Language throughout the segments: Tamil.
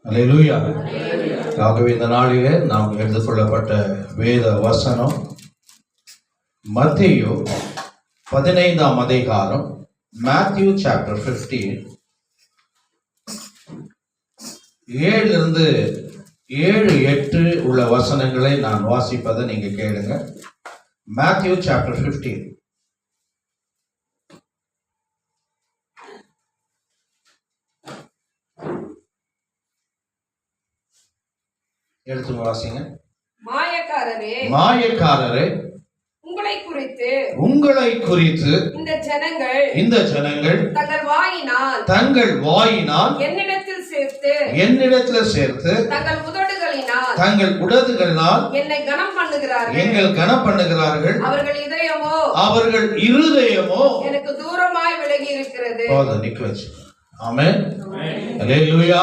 அல்லேலூயா. ஆகவே இந்த நாளிலே நாம் எடுத்துக்கொள்ளப்பட்ட வேத வசனம் மத்தேயு 15ஆம் அதிகாரம், Matthew chapter 15, 7 7, 8 உள்ள வசனங்களை நான் வாசிப்பதை நீங்க கேளுங்க. Matthew chapter 15. எடுத்து வாசிங்க. மாயக்காரரே, உங்களை குறித்து இந்த ஜனங்கள் தங்கள் வாயினால் என்னிடத்தில் சேர்த்து தங்கள் உதடுகளினால் எங்கள் கனம் பண்ணுகிறார்கள். அவர்கள் இருதயமோ எனக்கு தூரமாய் விலகி இருக்கிறது. ஆமென். அல்லேலூயா,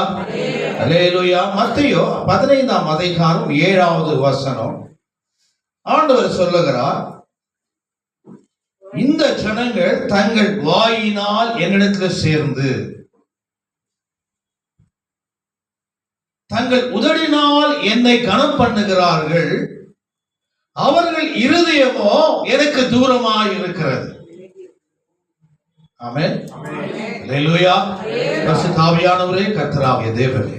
அல்லேலூயா. மத்தேயு 15ஆம் அதிகாரம் 7வது வசனம் ஆண்டவர் சொல்லுகிறார், இந்த ஜனங்கள் தங்கள் வாயினால் என்னிடத்தில் சேர்ந்து தங்கள் உதடினால் என்னை கனம் பண்ணுகிறார்கள். அவர்கள் இருதயமோ எனக்கு தூரமாய் இருக்கிறது. ஆமென். அல்லேலூயா. பரிசுத்த ஆவியானவரே, கர்த்தராகிய தேவனே,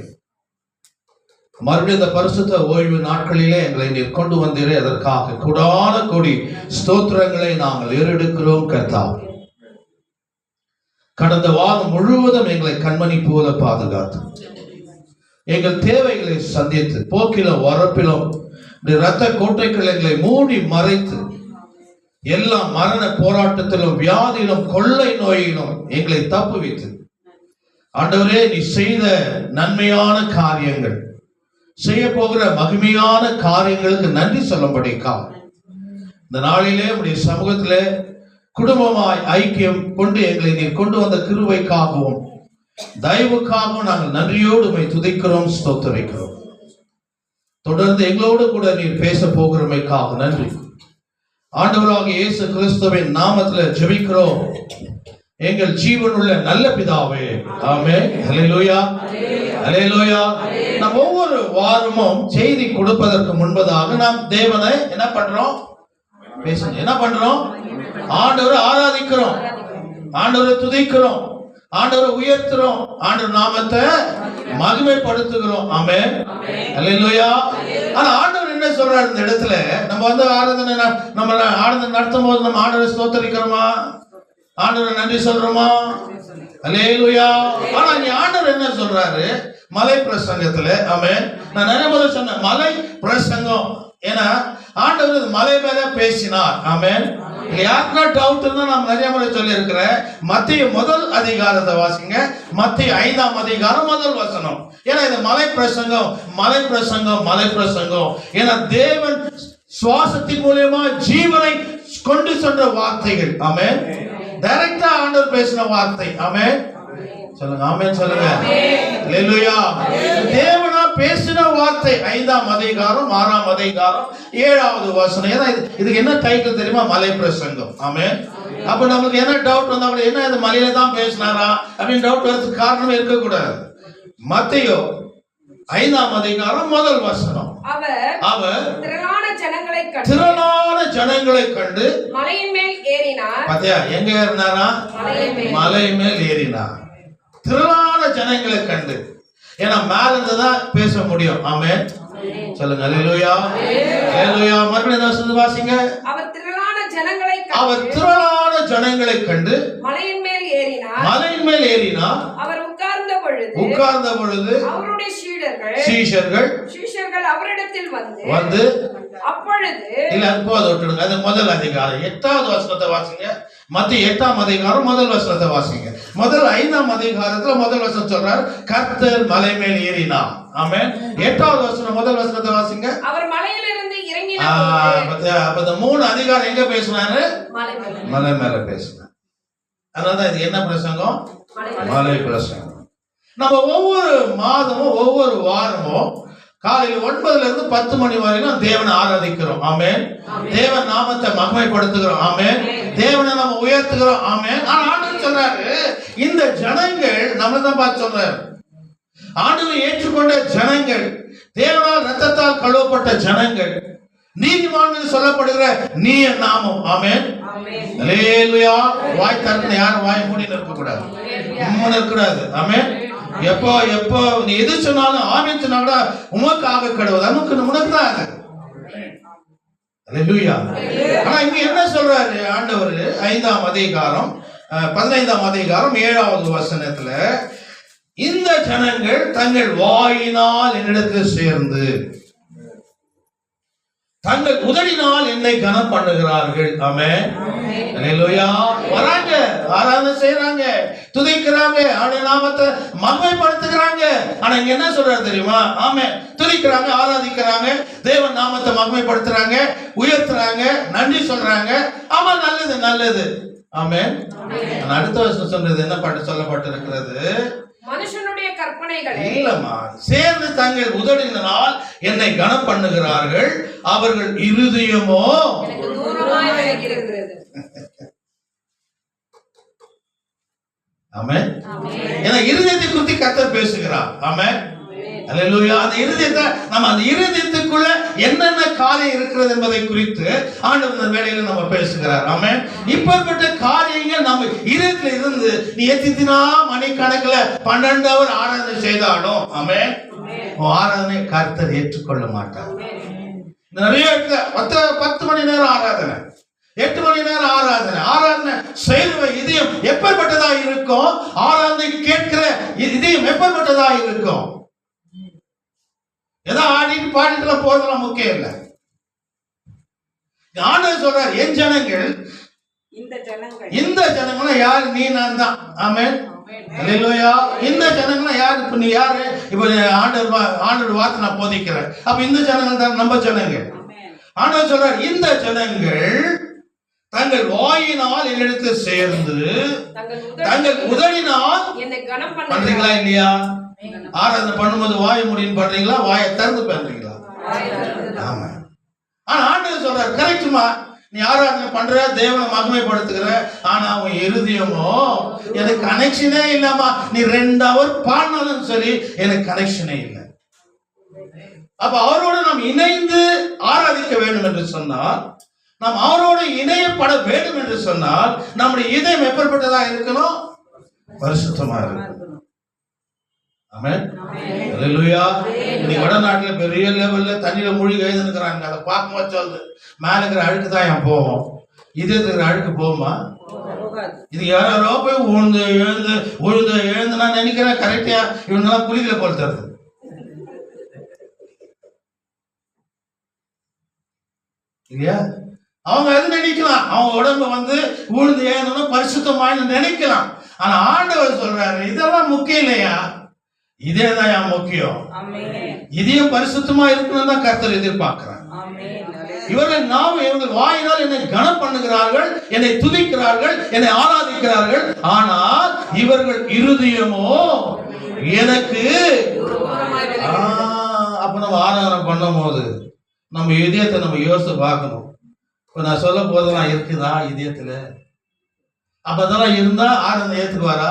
மறுபடியும் இந்த பரிசுத்த ஓய்வு நாட்களிலே எங்களை நீர் கொண்டு வந்தீரே, அதற்காக கோடான கோடி ஸ்தோத்திரங்களை நாங்கள் ஏறெடுக்கிறோம். கர்த்தாவே, கடந்த வாரம் முழுவதும் எங்களை கண்மணி போல பாதுகாத்து எங்கள் தேவைகளை சந்தித்து போக்கிலும் வரப்பிலும் இரத்த கோட்டைகள் எங்களை மூடி மறைத்து எல்லா மரண போராட்டத்திலும் வியாதியிலும் கொள்ளை நோயிலும் எங்களை தப்புவித்து ஆண்டவரே, நீ செய்த நன்மையான காரியங்கள், செய்ய போகிற மகிமையான காரியங்களுக்கு நன்றி சொல்லும்படிக்கா இந்த நாளிலே உடைய சமூகத்திலே குடும்பமாய் ஐக்கியம் கொண்டு எங்களை நீர் கொண்டு வந்த கிருபைக்காகவும் தயவுக்காகவும் நாங்கள் நன்றியோடு உம்மை துதிக்கிறோம், ஸ்தோத்திரிக்கிறோம். தொடர்ந்து எங்களோடு கூட நீர் பேச போகிறமைக்காக நன்றி. ஆண்டவராகிய இயேசு கிறிஸ்துவின் நாமத்தில் ஜெபிக்கிறோம் எங்கள் ஜீவனுள்ள நல்ல பிதாவே, ஆமென். அல்லேலூயா, அல்லேலூயா. நாம் ஒவ்வொரு வாரமும் செய்தி கொடுப்பதற்கு முன்பதாக நாம் தேவனை என்ன பண்றோம்? என்ன பண்றோம்? ஆண்டவரை ஆராதிக்கிறோம், ஆண்டவரை துதிக்கிறோம், ஆண்டவரை உயர்த்துறோம், ஆண்டவர் நாமத்தை மகிமைப்படுத்துகிறோம். ஆமென். அல்லேலூயா. ஆனா ஆண்டவர் என்ன சொல்றாரு இந்த இடத்துல? நம்ம ஆராதனை நம்ம ஆராதனை நடத்தும் போது நம்ம ஆண்டவரை ஸ்தோத்திரிக்கிறோமா? ஆண்டவரை நன்றி சொல்றோமா? அல்லேலூயா. ஆனா நீ ஆண்டவர் என்ன சொல்றாரு மலை பிரசங்கத்துல? ஆமென். நான் நிறைய முறை சொன்னேன் மலை பிரசங்கம், ஏன்னா ஆண்டவர் மலை மேல பேசினார். ஆமென். யாருன்னா டவுட் இருந்தா நான் நிறைய முறை சொல்லி இருக்கிறேன். மத்தேயு 1 அதிகாரத்தை வாசிங்க. மத்தேயு 5ஆம் அதிகாரம் 1 வசனம். ஏன்னா இது மலை பிரசங்கம், மலை பிரசங்கம், மலை பிரசங்கம். ஏன்னா தேவன் சுவாசத்தின் மூலமா ஜீவனை கொண்டு சென்ற வார்த்தைகள். ஆமென். டைரக்டா ஆண்டவர் பேசின வார்த்தை. ஆமென். சொல்லுங்க, ஆமென் சொல்லுங்க. அல்லேலூயா. தேவனா பேசின வார்த்தை. 5ஆம் அதிகாரம் 6ஆம் அதிகாரம் 7வது வசனம். ஏன்னா இதுக்கு என்ன டைட்டில் தெரியுமா? மலை பிரசங்கம். ஆமென். அப்ப நமக்கு என்ன டவுட் வந்தா கூட என்ன இது மலையில தான் பேசினாரா அப்படின்னு டவுட் வரதுக்கு காரணமே இருக்கக்கூடாது. மத்தேயு 5ஆம் அதிகாரம் 1 வசனம். அவர் திரளான ஜனங்களை கண்டு மலையின் மேல் ஏறினார். பாத்தியா, எங்க ஏறினாரா? மலை மேல் ஏறினார். திரளான ஜனங்களை கண்டு. ஏன்னா மேல இருந்துதான் பேச முடியும். ஆமென். சொல்லுங்க, அல்லேலூயா, அல்லேலூயா. மறுபடியும் வாசிங்க. அவர் திரளான ஜனங்களை கண்டு மலையின் மேல் ஏறினார். அவர் உட்கார்ந்த பொழுது அவருடைய சீஷர்கள் அவரிடத்தில் வந்து அப்பொழுது இல்ல போது விட்டுடுங்க. அது 1 அதிகாரம் 8வது வசனத்தை வாசிங்க. மத்தேயு 8ஆம் அதிகாரம் 1 வசனத்தை வாசிங்க. 5ஆம் அதிகாரத்துல 1 வசனம் சொல்றார், கர்த்தர் மலை மேல் ஏறினார். ஆமென். 8வது வசனம் 1 வசனத்தை வாசிங்க. அவர் மலையிலிருந்து இறங்கினார். அப்ப இந்த 3 அதிகாரம் எங்க பேசினாரு? மலை மேல பேசினார். அதனாலதான் இது என்ன பிரசங்கம்? மலை பிரசங்கம். நம்ம ஒவ்வொரு மாதமும் ஒவ்வொரு வாரமும் காலையில் 9 இருந்து 10 மணி வரைக்கும் தேவனை ஆராதிக்கிறோம். ஆமென். தேவன் நாமத்தை மகிமைப்படுத்துகிறோம். ஆமென். தேவனை நம்ம உயர்த்துகிறோம். ஆமென். ஆனா ஆண்டவர் சொல்றாரு, இந்த ஜனங்கள் நம்ம தான் பார்த்து சொல்றாரு, ஆண்டவரை ஏற்றுக்கொண்ட ஜனங்கள், தேவனால் இரத்தத்தால் கழுவப்பட்ட ஜனங்கள், நீதிமான்கள் சொல்லப்படுகிற நீய நாமம். ஆமென். அல்லேலூயா. வாய் திறந்து யாரும் வாய் மூடி இருக்க கூடாது, இருக்கக்கூடாது. ஆமென். எப்போ நீ எது சொன்னாலும் ஆமென் சொன்னா கூட உமக்கு ஆக கடவுள், உனக்கு தான் அது. அல்லேலூயா. ஆனா இங்க என்ன சொல்றாரு ஆண்டவர்? 5ஆம் அதிகாரம் 15ஆம் அதிகாரம் 7வது வசனத்துல, இந்த ஜனங்கள் தங்கள் வாயினால் என்னிடத்தில் சேர்ந்து தங்கள் உதடினால் என்னை கனம் பண்ணுகிறார்கள். ஆமென். அல்லேலூயா. வராங்க, ஆராதனை செய்றாங்க, துதிக்கிறாங்க, அவருடைய நாமத்தை மகிமைப்படுத்துகிறாங்க. ஆனா இங்க என்ன சொல்றாரு தெரியுமா? ஆமென். துதிக்கிறாங்க, ஆராதிக்கிறாங்க, தேவன் நாமத்தை மகிமைப்படுத்துறாங்க, உயர்த்துறாங்க, நன்றி சொல்றாங்க. ஆமா, நல்லது நல்லது. ஆமென். அடுத்த வருஷம் சொல்றது என்ன பாட்டு சொல்லப்பட்டிருக்கிறது? மனுஷனுடைய கற்பனைகளை இல்லம்மா, சேர்ந்து தங்கள் உதடினால் என்னை கனம் பண்ணுகிறார்கள், அவர்கள் இருதயமோ எனக்கு தூரமாய் விலகியிருக்கிறது. ஆமென். ஏன்னா இருதயத்தை குறித்து கர்த்தர் பேசுகிறார். ஆமென். அல்லேலூயா. அந்த இருதயத்தை நம்ம அந்த இருதயத்துக்குள்ள என்னென்ன காரியம் இருக்கிறது என்பதை குறித்து ஆண்டவர் இந்த வேளையில நம்ம பேசுகிறார். ஆமென். இப்பேற்பட்ட காரியங்கள் நம்ம இருதயத்துல இருந்து நீ எத்தினா மணிக்கணக்கில் 12 hour ஆராதனை செய்தாலும், ஆமென், ஆராதனை கர்த்தர் ஏற்றுக்கொள்ள மாட்டார். நிறைய 10 மணி நேரம் ஆராதனை, 8 மணி நேரம் ஆராதனை செய்கிற இதயம் எப்பேற்பட்டதா இருக்கும்? ஆராதனை கேட்கிற இதயம் எப்பேற்பட்டதா இருக்கும்? ஏதோ ஆடிட்டு பாடிட்டு போறதெல்லாம் முக்கியம் இல்லை. ஆண்டவர் சொல்றார், என் ஜனங்கள், இந்த ஜனங்கள் யாரு? நீ நான் தான். ஆமென். அல்லேலூயா. இந்த ஜனங்கள் யாரு? இப்ப நீ யாரு? இப்ப ஆண்டவர் வார்த்தை நான் போதிக்கிறேன். அப்ப இந்த ஜனங்கள் தான் நம்ம ஜனங்கள். ஆண்டவர் சொல்றார், இந்த ஜனங்கள் தங்கள் வாயினால் என்னிடத்து சேர்ந்து தங்கள் உதடினால் என்னை கனம் பண்றீங்களா இல்லையா? ஆராதனை பண்ணும்போது வாய் முடின்னு பண்றீங்களா, வாயை திறந்து பண்றீங்களா? ஆமா. ஆனா ஆண்டவர் சொல்றார், கரெக்டுமா, நீ ஆராதனை பண்ற, தேவனை மகிமைப்படுத்துகிற, ஆனா உன் இருதயமோ எனக்கு கனெக்ஷனே இல்லம்மா. நீ 2 hour பாடினாலும் சரி, எனக்கு கனெக்ஷனே இல்லை. அப்ப அவரோடு நாம் இணைந்து ஆராதிக்க வேண்டும் என்று சொன்னால், நாம் அவரோடு இணையப்பட வேண்டும் என்று சொன்னால், நம்முடைய இதயம் எப்படிப்பட்டதா இருக்கணும்? பரிசுத்தமா இருக்கணும். ஆமென். அல்லேலூயா. நீ வடநாட்டுல பெரிய லெவல்ல தண்ணியில மூழ்கி எழுதுனுக்குறாங்க. அதை பார்க்கும்போது சொல்லுது, மேல இருக்கிற அழுக்கு தான் என் போவோம், இது இருக்கிற அழுக்கு போகுமா? இது யாரோ போய் உழுந்து எழுந்து நான் நினைக்கிறேன். கரெக்டா இவங்கெல்லாம் குளிக்கல போல் தருது இல்லையா? அவங்க எது நினைக்கலாம், அவங்க உடம்பு உழுந்து ஏறணும் பரிசுத்தமாயின்னு நினைக்கலாம். ஆனா ஆண்டவர் சொல்றாரு, இதெல்லாம் முக்கியம் இல்லையா, இதேதான் முக்கியம். இதையும் பரிசுத்தமா இருக்கணும் தான் கர்த்தர் எதிர்பார்க்கிறார். இவர்கள் வாயினால் என்னை கனம் பண்ணுகிறார்கள், என்னை துதிக்கிறார்கள், என்னை ஆராதிக்கிறார்கள், ஆனால் இவர்கள் இருதயமோ எனக்கு. அப்ப நம்ம ஆராதனை பண்ணும் போது நம்ம இதயத்தை நம்ம யோசித்து பார்க்கணும். இப்ப நான் சொல்ல போதெல்லாம் இருக்குதா இதயத்துல? அப்ப அதெல்லாம் இருந்தா ஆராதனை ஏத்துக்குவாரா?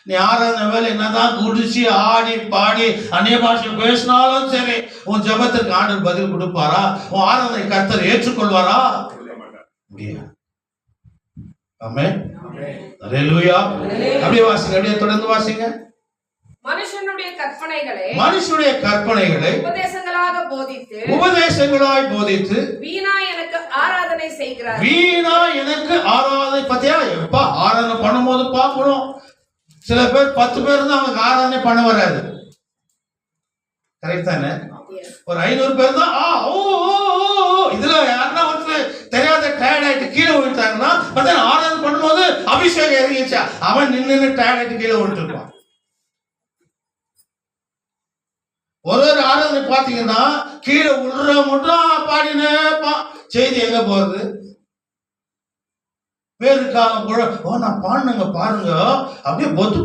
நீ ஆராதனை வேலை என்னதான் குடிச்சு ஆடி பாடி அந்நிய பாஷை பேசினாலும் சரி, உன் ஜெபத்திற்கு ஆண்டவர் பதில் கொடுப்பாரா? உன் ஆராதனை கர்த்தர் ஏற்றுக்கொள்வாரா? முடியாது. ஆமென். அல்லேலூயா. அப்படியே வாசிங்க, அப்படியே தொடர்ந்து வாசிங்க. மனுஷனுடைய கற்பனைகளை உபதேசங்களாய் போதித்து வீணா எனக்கு ஆராதனை செய்கிறார். வீணா எனக்கு ஆராதனை. பத்தியா, எப்ப ஆராதனை பண்ணும் போது பார்க்கணும். சில பேர் 10 பேர் தான் அவங்க ஆராதனை பண்ண வராது. கரெக்ட் தானே? ஒரு 500 பேர் தான். இதுல யாருன்னா ஒருத்தர் தெரியாத டயர்ட் ஆயிட்டு கீழே விழுத்தாங்கன்னா ஆராதனை பண்ணும்போது அபிஷேகம் இறங்கிச்சா, அவன் நின்று டயர்ட் ஆயிட்டு கீழே விழுந்துருப்பான். ஒரு ஆராதனை பாத்தீங்கன்னா கீழே விழுற மட்டும் பாடினே செய்தி எங்க போறது? பேருக்காக நான் பாடுங்க பாருங்க, அப்படியே பொத்து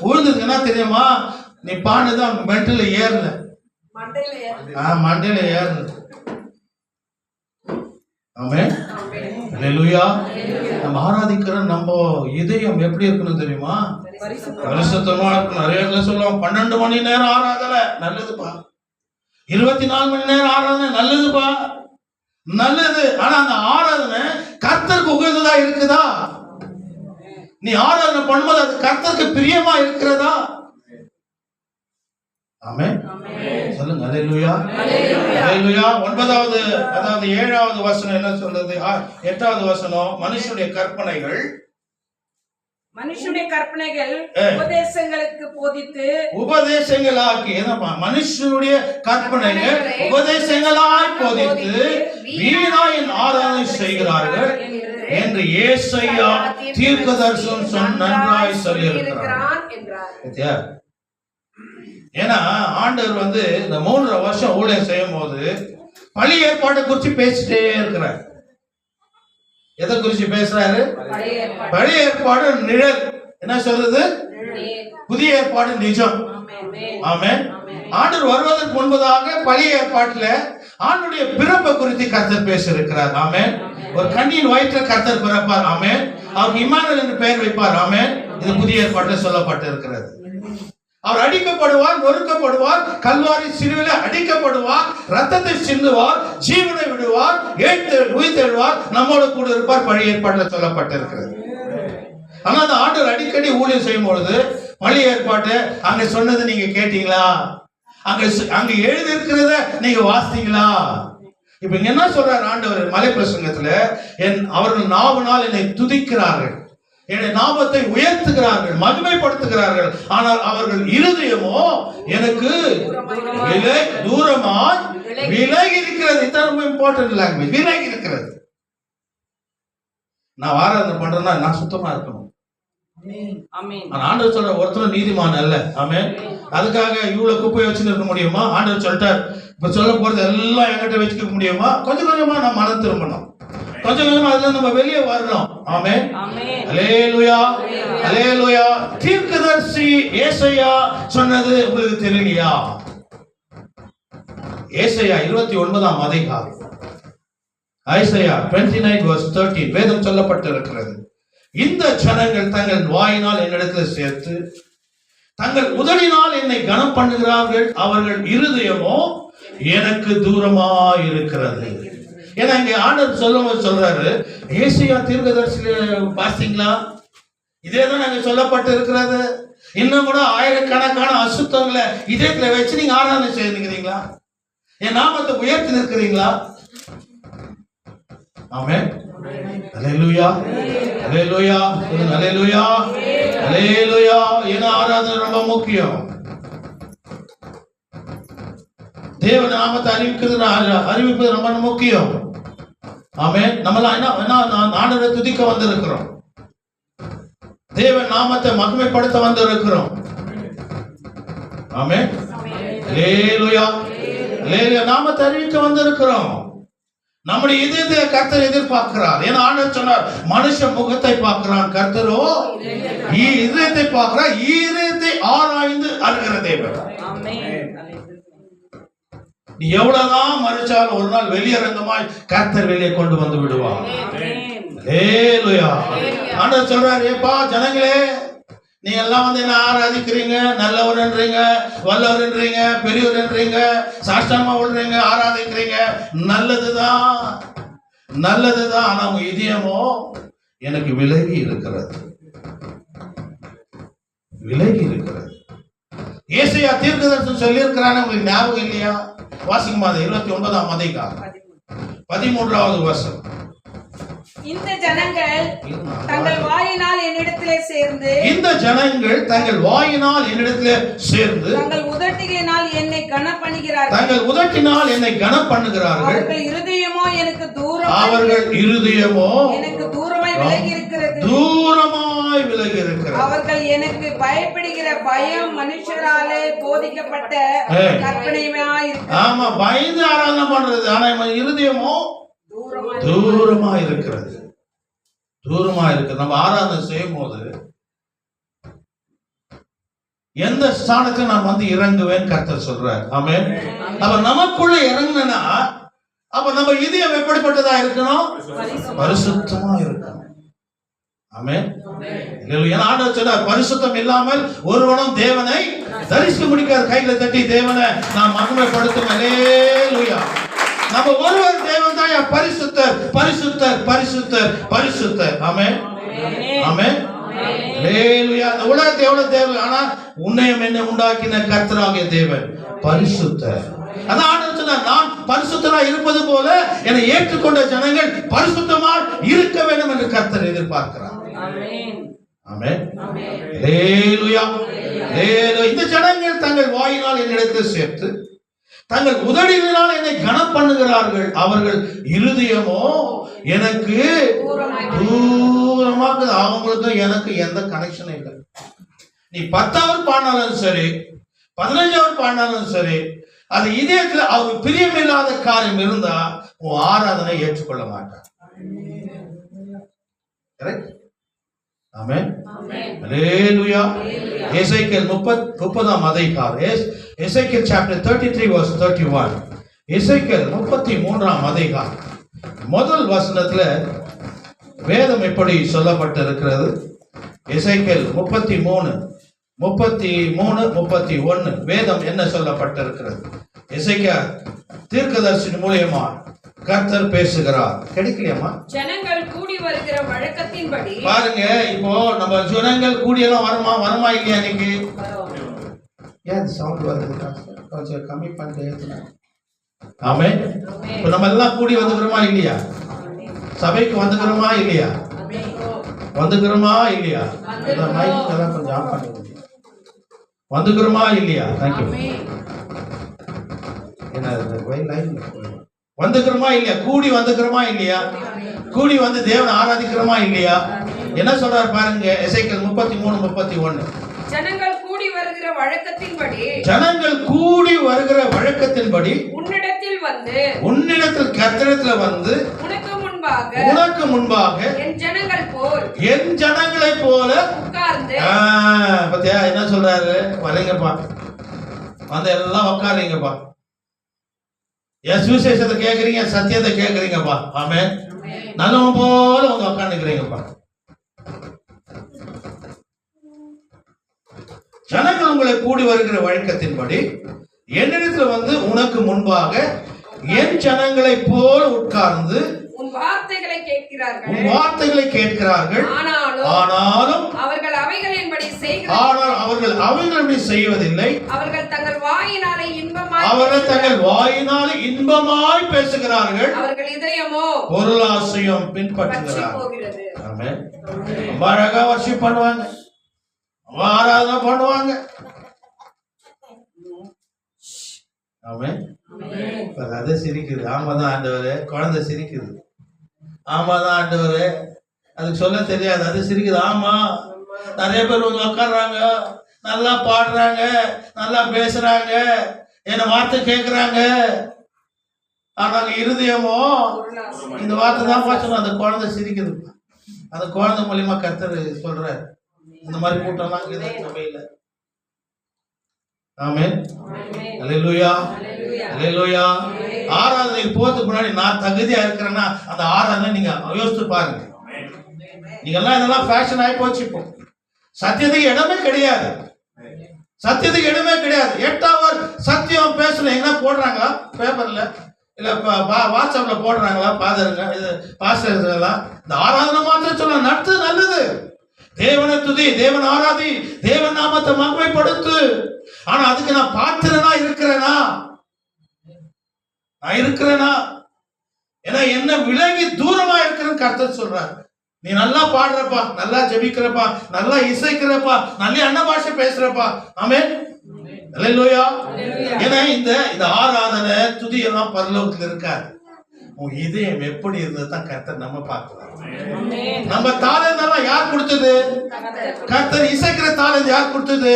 விழுந்ததுன்னா தெரியுமா, நீ பாடுதான் மென்டல ஏறல, மண்டையில ஏறல. ஆமென். அல்லேலூயா. நம்ம ஆராதிக்கிற நம்ம இதயம் எப்படி இருக்கணும் தெரியுமா? பரிசுத்தமா இருக்கணும். நிறைய இடத்துல சொல்லுவோம் 12 மணி நேரம் ஆராதனை நல்லதுப்பா, 24 மணி நேரம் ஆராதனை நல்லதுப்பா, நல்லது. ஆனா அந்த ஆராதனை கர்த்தருக்கு உகந்ததா இருக்குதா? நீ ஆராதனை பண்ணும்போது அது கர்த்தருக்கு பிரியமா இருக்கிறதா? ஆமென். சொல்லுங்க அல்லேலூயா. அல்லேலூயா. 9வது அதாவது 7வது வசனம் என்ன சொல்றது? 8வது வசனம் மனுஷனுடைய கற்பனைகள் உபதேசங்களுக்கு போதித்து உபதேசங்களாக்கி, என்னப்பா மனுஷனுடைய கற்பனைகள் உபதேசங்களாய் போதித்து வீணாயின் ஆராதனை செய்கிறார்கள் என்று ஏசாயா தீர்க்கதரிசனம் நன்றாய் சொல்லியிருக்கிறார். ஏன்னா ஆண்டவர் இந்த 3.5 வருஷம் ஊழியம் செய்யும் போது பழைய ஏற்பாட்டை குறிச்சு பேசிட்டே இருக்கிறார். எதை குறிச்சு பேசுறாரு? பழைய ஏற்பாடு நிழல் என்ன சொல்றது, புதிய ஏற்பாடு நிஜம். ஆமென். ஆண்டவர் வருவதற்கு முன்பதாக பழைய ஏற்பாட்டுல ஆண்டுடைய பிறப்பை குறித்து கர்த்தர் பேசியிருக்கிறார். ஆமென். ஒரு கண்ணியின் வயிற்றில் கர்த்தர் பிறப்பார். ஆமென். அவருக்கு இம்மானுவேல் என்று பெயர் வைப்பார். ஆமென். இது புதிய ஏற்பாட்டில் சொல்லப்பட்டு இருக்கிறது. அவர் அடிக்கப்படுவார், நொறுக்கப்படுவார், கல்வாரி சிலுவையில் அடிக்கப்படுவார், ரத்தத்தை சிந்துவார், ஜீவனை விடுவார், உயிர்த்தெழுவார், நம்மோடு கூட இருப்பார். பழைய ஏற்பாட்டில் சொல்லப்பட்டிருக்கிறது. ஆனா அந்த ஆண்டவர் அடிக்கடி ஊழியம் செய்யும் பொழுது பழைய ஏற்பாட்டு அங்க சொன்னது நீங்க கேட்டீங்களா? அங்க எழுதி இருக்கிறத நீங்க வாசித்தீங்களா? இப்ப இங்க என்ன சொல்றார் ஆண்டவர் மலை பிரசங்கத்துல? அவர்கள் நாவினால் என்னை துதிக்கிறார்கள், என்னுடைய நாமத்தை உயர்த்துகிறார்கள், மகிமைப்படுத்துகிறார்கள், ஆனால் அவர்கள் இருதயமோ எனக்கு தூரமாய் விலகி இருக்கிறது. இது ரொம்ப இம்பார்ட்டன்ட் லாங்குவேஜ். விலகி இருக்கிறது. நான் ஆராதனை பண்றேன்னா நான் சுத்தமா இருக்கணும். ஆண்டவர் சொல்ற ஒருத்தரும் நீதிமான் அல்ல. ஆமென். அதுக்காக இவ்வளவு குப்பையை வச்சுட்டு இருக்க முடியுமா? ஆண்டவர் சொல்லிட்டார். இப்ப சொல்ல போறது எல்லாம் என்கிட்ட வச்சுக்க முடியுமா? கொஞ்சம் கொஞ்சமா நம்ம மனம் திரும்பணும், கொஞ்சம் கொஞ்சமா அதுல நம்ம வெளியே வரணும். ஆமென். அல்லேலூயா. அல்லேலூயா. தீர்க்கதரிசி ஏசாயா சொன்னது உங்களுக்கு தெரியலையா? ஏசாயா 29ஆம் அதிகாரம் ஐசாயா 29:13 வேதம் சொல்லப்பட்டிருக்கிறது. இந்த ஜனங்கள் தங்கள் வாயினால் என்னிடத்தில் சேர்த்து தங்கள் உதடினால் என்னை கனம் பண்ணுகிறார்கள், அவர்கள் இருதயமோ எனக்கு தூரமா இருக்கிறது. ஏன்னா இங்க ஆண்டவர் சொல்றாரு, ஏசாயா தீர்க்கதரிசியில பாத்தீங்களா? இதேதான் நாங்க சொல்லப்பட்டு இருக்கிறது. இன்னும் கூட ஆயிரக்கணக்கான அசுத்தங்களை இதயத்துல வச்சு நீங்க ஆராதனை செய்திருக்கிறீங்களா? என் நாமத்தை உயர்த்தி நிற்கிறீங்களா? ஆமென். அல்லேலூயா. அல்லேலூயா. அல்லேலூயா. அல்லேலூயா. ஏன்னா ஆராதனை ரொம்ப முக்கியம். தேவ நாமத்தை அறிவிப்பது ரொம்ப முக்கியம். ஆமென். நம்மளாம் என்ன ஆண்டவரை துதிக்க வந்திருக்கிறோம், தேவ நாமத்தை மகிமைப்படுத்த வந்திருக்கிறோம். ஆமென். அல்லேலூயா. அல்லேலூயா. நாமத்தை அறிவிக்க வந்திருக்கிறோம். நம்முடைய இதயத்தை கர்த்தர் எதிர்பார்க்கிறார். ஏன்னா ஆண்டவர் சொன்னார், மனுஷ முகத்தை பார்க்கிறான், கர்த்தரோ இதயத்தை பார்க்கிறார். இதயத்தை ஆராய்ந்து அறிகிற தேவன். நீ எவ்வளவுதான் மறைச்சாலும் ஒரு நாள் வெளியரங்கமாய் கர்த்தர் வெளியே கொண்டு வந்து விடுவார். அல்லேலூயா. ஆண்டவர் சொல்றாரு, ஏப்பா ஜனங்களே, நீங்க எல்லாம் என்ன ஆராதிக்கிறீங்க, நல்லவர்ன்றீங்க, வல்லவர்ன்றீங்க, பெரியவர்ன்றீங்க, சாஷ்டாங்கமா விடுறீங்க, ஆராதிக்கிறீங்க, நல்லதுதான் நல்லதுதான். ஆனா உங்க இதயமோ எனக்கு விலகி இருக்கிறது, விலகி இருக்கிறது. ஏசாயா தீர்க்கதரிசனம் சொல்லி இருக்கிறான்னு உங்களுக்கு ஞாபகம் இல்லையா? வாசிக்குமா 29ஆம் அதிகாரம் 13வது வசனம். இந்த ஜனங்கள் தங்கள் வாயினால் என்னிடத்திலே சேர்ந்து தங்கள் உதட்டினால் என்னை கனப்பண்ணுகிறார்கள். அவர்கள் இருதயமோ எனக்கு தூரமாய் விலகி இருக்கிறது. அவர்கள் எனக்கு பயப்படுகிற பயம் மனுஷராலே போதிக்கப்பட்ட கற்பனையாய் இருக்கிறது. ஆமா, பயந்து ஆராதனை பண்றது, ஆனா இருதயமோ தூரமா இருக்கிறது. தூரமா இருக்கு. நம்ம ஆராதனை செய்யும் போது எந்த ஸ்தானத்தில் நான் இறங்குவேன் கர்த்தர் சொல்றார். ஆமென். அவர் நமக்குள்ள இறங்குனா அப்ப நம்ம இதயம் எப்படிப்பட்டதா இருக்கணும்? பரிசுத்தமா இருக்கணும். ஆமென். ஏன்னா ஆண்டவர் சொன்னார், பரிசுத்தம் இல்லாமல் ஒருவனும் தேவனை தரிசிக்க முடியாது. கையில தட்டி தேவனை நாம் மகிமைப்படுத்தும். அல்லேலூயா. நம்ம ஒருவர் தேவன் தான் பரிசுத்தர், பரிசுத்தர், பரிசுத்தர், பரிசுத்தர். ஆமென், ஆமென், அல்லேலூயா. இந்த உலகத்தை எவ்வளவு தேவன், ஆனா உன்னையும் என்ன உண்டாக்கின கர்த்தராகிய தேவன் பரிசுத்தர். அதான் ஆண்டவர் சொன்னார், நான் பரிசுத்தரா இருப்பது போல என்னை ஏற்றுக்கொண்ட ஜனங்கள் பரிசுத்தமா இருக்க வேண்டும் என்று கர்த்தர் எதிர்பார்க்கிறார். ஆமென், அல்லேலூயா, அல்லேலூயா. இந்த ஜனங்கள் தங்கள் வாயினால் என்னிடத்தில் சேர்த்து தங்கள் உதடுகளினால் என்னை கனம் பண்ணுகிறார்கள், அவர்கள் இருதயமோ எனக்கு தூரமாக. அவங்களுக்கு எனக்கு எந்த கனெக்ஷனும் இல்லை. நீ 10வது பாடினாலும் சரி, 15வது பாடினாலும் சரி, அது இதயத்துல அவங்க பிரியமில்லாத காரியம் இருந்தா உன் ஆராதனை ஏற்றுக்கொள்ள மாட்டார். ஆமென், அல்லேலூயா. எசேக்கியேல் 30ஆம் அதிகாரம், எசேக்கியேல் chapter 33 verse 31. எசேக்கியேல் 33ஆம் அதிகாரம் முதல் வசனத்துல வேதம் எப்படி சொல்லப்பட்டிருக்கிறது? எசேக்கியேல் 33 31 வேதம் என்ன சொல்லப்பட்டிருக்கிறது? எசேக்கியா தீர்க்கதரிசி மூலமா கர்த்தர் பேசுகிறார். கிடைக்கலையாமா? ஜனங்கள் கூடி வருகிற வழக்கத்தின்படி பாருங்க. இப்போ நம்ம ஜனங்கள் கூடியெல்லாம் வருமா இல்லையா? இன்னைக்கு ஏன் சவுண்ட் வருது? கொஞ்சம் கம்மி பண்ணிட்டு. ஆமென். இப்போ நம்ம எல்லாம் கூடி வந்துக்கிறோமா இல்லையா? சபைக்கு வந்துக்கிறோமா இல்லையா? வந்துக்கிறோமா இல்லையா? இந்த மைக் எல்லாம் கொஞ்சம் ஆஃப் பண்ணுங்க. வந்துக்கிறோமா இல்லையா? தேங்க்யூ. என்ன வந்துக்கிறோமா இல்லையா? கூடி வந்துக்கிறோமா இல்லையா? கூடி வந்து தேவனை ஆராதிக்கிறோமா இல்லையா? என்ன சொல்றாரு பாருங்க, எசேக்கியேல் 33:31. ஜனங்கள் கூடி வருகிற வழக்கத்தின்படி, ஜனங்கள் கூடி வருகிற வழக்கத்தின்படி உன்னிடத்தில் கர்த்தரிடத்தில் வந்து உனக்கு முன்பாக என் ஜனங்களை போல உட்கார்ந்து. பத்தியா என்ன சொல்றாரு? வரீங்கப்பா, வந்து எல்லாம் உட்காருங்கப்பா, என் சுவிசேஷத்தை கேட்கறீங்க, சத்தியத்தை கேட்கறீங்கப்பா. ஆமென். நல்லவன் போல வந்து உட்காந்துக்கிறீங்கப்பா. ஜனங்கள் உங்களை கூடி வருகிற வழக்கத்தின்படி என்னிடத்தில் வந்து உனக்கு முன்பாக என் ஜனங்களை போல உட்கார்ந்து உன் வார்த்தைகளை கேட்கிறார்கள். ஆனாலும் அவர்கள் அவைகளின்படி செய்வதில்லை. அவர்கள் தங்கள் வாயினாலே இன்பமாய் பேசுகிறார்கள். அவர்கள் இதயமோ பொருளாசையும் பின்பற்றுகிறார்கள். ஆமென். ரொம்ப அழகா வர்ஷிப் பண்ணுவாங்க, ஆராதனை பண்ணுவாங்க. ஆமென். அது சிரிக்குது. ஆமாதான் ஆண்டவரே. குழந்தை சிரிக்குது. ஆமாதான் ஆண்டவரே. அதுக்கு சொல்ல தெரியாது, அது சிரிக்குது. ஆமா, நிறைய பேர் வந்து உட்காடுறாங்க, நல்லா பாடுறாங்க, நல்லா பேசுறாங்க, என்ன வார்த்தை கேட்கிறாங்க. ஆனா இருதயமோ இந்த வார்த்தை தான் பார்த்தோம். அந்த குழந்தை சிரிக்குது. அந்த குழந்தை மூலியமா கர்த்தர் சொல்றாரு, இந்த மாதிரி கூட்டம்லாம் சபையில. ஆமென், அல்லேலூயா, அல்லேலூயா. ஆராதனைக்கு போறதுக்கு முன்னாடி நான் தகுதியா இருக்கிறேன்னா அந்த ஆராதனை நீங்க யோசித்து பாருங்க. நீங்க எல்லாம் இதெல்லாம் ஃபேஷன் ஆகி போச்சு. இப்போ சத்தியத்துக்கு இடமே கிடையாது. சத்தியத்துக்கு இடமே கிடையாது. 8 சத்தியம் பேசல எங்கன்னா போடுறாங்களா? பேப்பர்ல இல்ல வாட்ஸ்அப்ல போடுறாங்களா? பாதருங்க, இது பாஸ்டர்லாம் இந்த ஆராதனை மாத்திரம் சொல்ல நடத்து நல்லது. தேவனை துதி, தேவன் ஆராதி, தேவன் நாமத்தை மகிமைப்படுத்து. ஆனா அதுக்கு நான் பாத்திரனா இருக்கிறேனா? நான் இருக்கிறேனா? ஏன்னா என்ன விலகி தூரமா இருக்கிறேன்னு கர்த்தர் சொல்றார். நீ நல்லா பாடுறப்பா, நல்லா ஜெபிக்கிறப்பா, நல்லா இசைக்கிறப்பா, நல்ல அன்ன பாஷை பேசுறப்பா. ஆமென், அல்லேலூயா. ஏன்னா இந்த ஆராதனை துதி எல்லாம் பரலோகத்துல இருக்காது. உன் இதயம் எப்படி இருந்ததுதான் கர்த்தர் நம்ம பார்க்கலாம். நம்ம தாளந்தெல்லாம் யார் கொடுத்தது? கர்த்தர். இசைக்கிற தாளந்து யார் கொடுத்தது?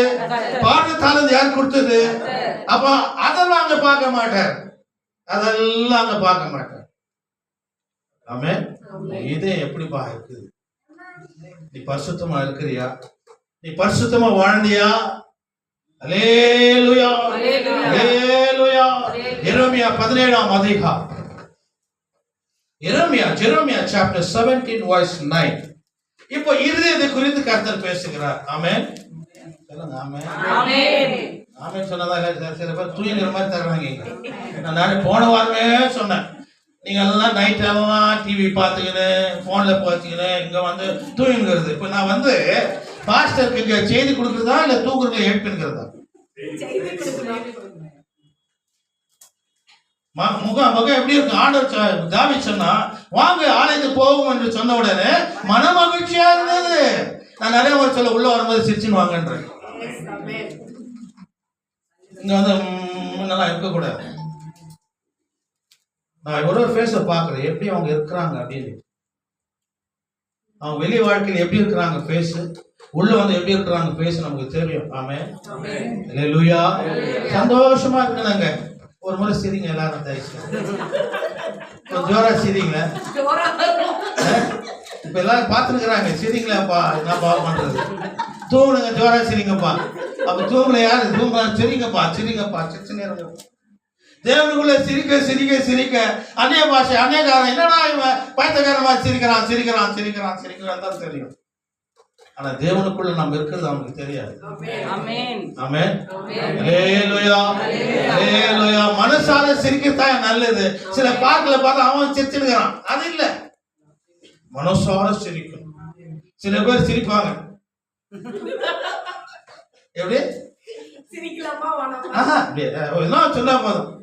பாடுற தாளந்து யார் கொடுத்தது? அப்ப அதெல்லாம் அங்க பார்க்க மாட்டார். அதெல்லாம் அங்க பார்க்க மாட்டார். ஆமென். இதயம் எப்படிப்பா இருக்குது? நீ பரிசுத்தமா இருக்கிறியா? நீ பரிசுத்தமா வாழ்ந்தியா? அல்லேலூயா, அல்லேலூயா. எரேமியா 17ஆம் அதிகாரம் Jeremiah chapter 17 verse 9. இப்போ இருதயத்தை குறித்து கர்த்தர் பேசுகிறார். ஆமென். சொல்லுங்க ஆமென். ஆமென். ஆமென் சொன்னதா சில பேர் தூங்குற மாதிரி தர்றாங்க. நான் போன வாரமே சொன்னேன், நீங்க எல்லாம் நைட் எல்லாம் டிவி பார்த்துக்கின்னு போன்ல பார்த்துக்கின்னு இங்க வந்து தூங்குறது. இப்போ நான் வந்து பாஸ்டருக்கு இங்க செய்தி கொடுக்குறதா இல்ல தூங்குறதுல எழுப்பினுங்கிறதா? முகம் எப்படி இருக்கு? ஆண்டவர் தாவீது சொன்னா, வாங்க ஆலயத்துக்கு போவோம் என்று சொன்ன உடனே மன மகிழ்ச்சியா இருந்தது. நான் நிறைய ஒரு சொல்ல உள்ள வரும்போது சிரிச்சுன்னு வாங்கன்றேன். இங்க வந்து நல்லா இருக்கக்கூடாது. நான் ஒரு ஃபேஸை பார்க்குறேன், எப்படி அவங்க இருக்கிறாங்க அப்படின்னு. அவங்க வெளி வாழ்க்கையில் எப்படி இருக்கிறாங்க ஃபேஸ், உள்ள வந்து எப்படி இருக்கிறாங்க ஃபேஸ் நமக்கு தெரியும். ஆமென். அல்லேலூயா. சந்தோஷமா இருக்கணுங்க. ஒரு முறை சிரிங்க எல்லாரும், கொஞ்சம் ஜோரா சிரிங்க. இப்ப எல்லாரும் பார்த்துருக்குறாங்க, சிரிங்களாப்பா, என்னப்பா பண்றது? தூங்குங்க, ஜோரா சிரிங்கப்பா. அப்ப தூங்கல யாரு? தூங்க சிரிங்கப்பா, சிரிங்கப்பா, சிரிச்சுனே இருங்க. தேவனுக்குள்ள சிரிக்க சிரிக்க சிரிக்க அந்நிய பாஷை அந்நியக்காரன், என்னடா இவன் பைத்தியக்காரமா சிரிக்கிறான் சிரிக்கிறான் சிரிக்கிறான் சிரிக்கிறான் தான் தெரியும். ஆனா தேவனுக்குள்ள நம்ம இருக்கிறது அவனுக்கு தெரியாது. ஆமென். ஆமென். அல்லேலூயா. அல்லேலூயா. மனசார சிரிக்கத்தான் நல்லது. சில பாட்டுல பார்த்தா அவன் சிரிச்சுக்கிறான், அது இல்ல. மனசார சிரிக்கும். சில பேர் சிரிப்பாங்க, எப்படி சிரிக்கலாமா என்ன சொன்னா போதும்,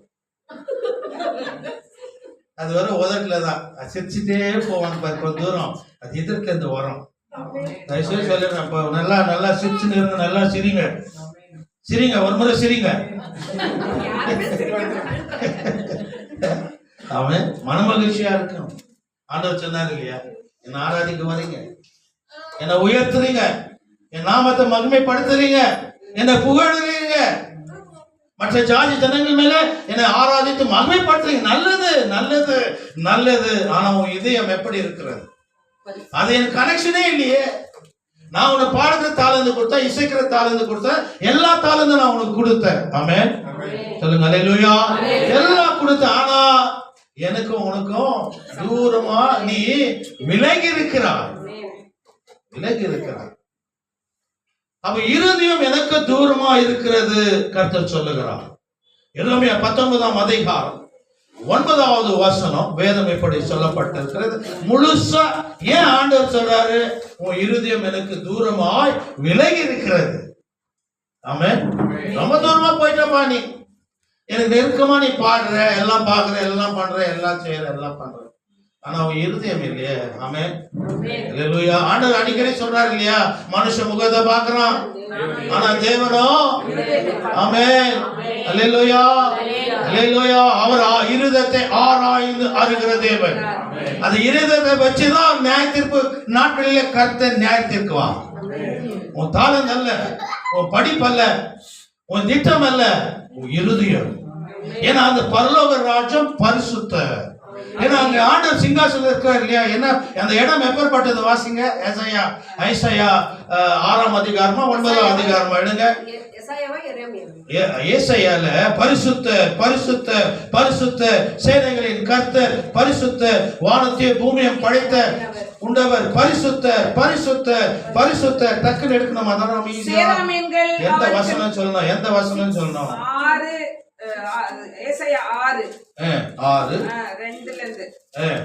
அது வர உதட்டுல தான் சிரிச்சுட்டே போவாங்க பாரு, கொஞ்சம் தூரம் அது எதிர்க்க இருந்து வரும். தயவுசெய்து சொல்லிடுறேன், இப்போ நல்லா நல்லா சிரிச்சுன்னு இருங்க, நல்லா சிரிங்க சிரிங்க, ஒரு முறை சிரிங்க. அவன் மன மகிழ்ச்சியா இருக்கும். ஆண்டவர் சொன்னார் இல்லையா, என்ன ஆராதிக்க வரீங்க, என்னை உயர்த்துறீங்க, என் நாமத்தை மகிமைப்படுத்துறீங்க, என்னை புகழுறீங்க, மற்ற ஜாதி ஜனங்கள் மேல என்னை ஆராதித்து மகிமைப்படுத்துறீங்க. நல்லது நல்லது நல்லது. ஆனா உன் இதயம் எப்படி இருக்கிறது? அது என் கனெக்ஷனே இல்லையே. நான் உனக்கு பாடுகிற தாளந்து கொடுத்தேன், இசைக்கிற தாளந்து கொடுத்தேன், எல்லா தாளந்தும் நான் உனக்கு கொடுத்தேன். ஆமென். சொல்லுங்க அல்லேலூயா. எல்லாம் கொடுத்தேன், ஆனா எனக்கும் உனக்கும் தூரமா நீ விலகி இருக்கிறாய், விலகி இருக்கிறாய். அப்ப இருதயம் எனக்கு தூரமா இருக்கிறது கர்த்தர் சொல்லுகிறார். எரேமியா 19ஆம் அதிகாரம் 9வது வசனம் வேதம் எப்படி சொல்லப்பட்டிருக்கிறது முழுசா. ஏன் ஆண்டவர் சொல்றாரு, உன் இருதயம் எனக்கு தூரமாய் விலகி இருக்கிறது. ஆமென். ரொம்ப தூரமா போயிட்டப்பா நீ, எனக்கு நெருக்கமா நீ பாடுற, எல்லாம் பாக்குற, எல்லாம் பண்ற, எல்லாம் செய்யற, எல்லாம் பண்ற, ஆனா அவன் இருதயம் இல்லையே. ஆமென். அல்லேலூயா. ஆண்டவர் அடிக்கடி சொல்றாரு இல்லையா, மனுஷ முகத்தை பார்க்கறான், ஆனா தேவனோ. ஆமென். அல்லேலூயா. அல்லேலூயா. அவர் இருதயத்தை ஆராய்ந்து அறிகிற தேவன். அந்த இருதயத்தை வச்சுதான் நியாய தீர்ப்பு நாட்களிலே கர்த்தர் நியாய தீர்க்குவான். உன் தாளம் அல்ல, உன் படிப்பு அல்ல, உன் திட்டம் அல்ல, உன் இருதயம். ஏன்னா அந்த பரலோக ராஜ்யம் பரிசுத்த. ஏன்னா அங்க ஆண்டவர் சிங்காசனம் இருக்கிறார் இல்லையா. என்ன அந்த இடம் எப்பேற்பட்டது? வாசிங்க ஐசாயா 6ஆம் அதிகாரமா 9ஆம் அதிகாரமா எடுங்க. ஏசாயால பரிசுத்த பரிசுத்த பரிசுத்த சேனைகளின் கர்த்தர், பரிசுத்த வானத்தையும் பூமியையும் படைத்த உண்டவர், பரிசுத்த பரிசுத்த பரிசுத்த. டக்குன்னு எடுக்கணும், அதான் ஈஸியா. எந்த வசனம் சொல்லணும், எந்த வசனம் சொல்லணும்? ஏசாயா 6:2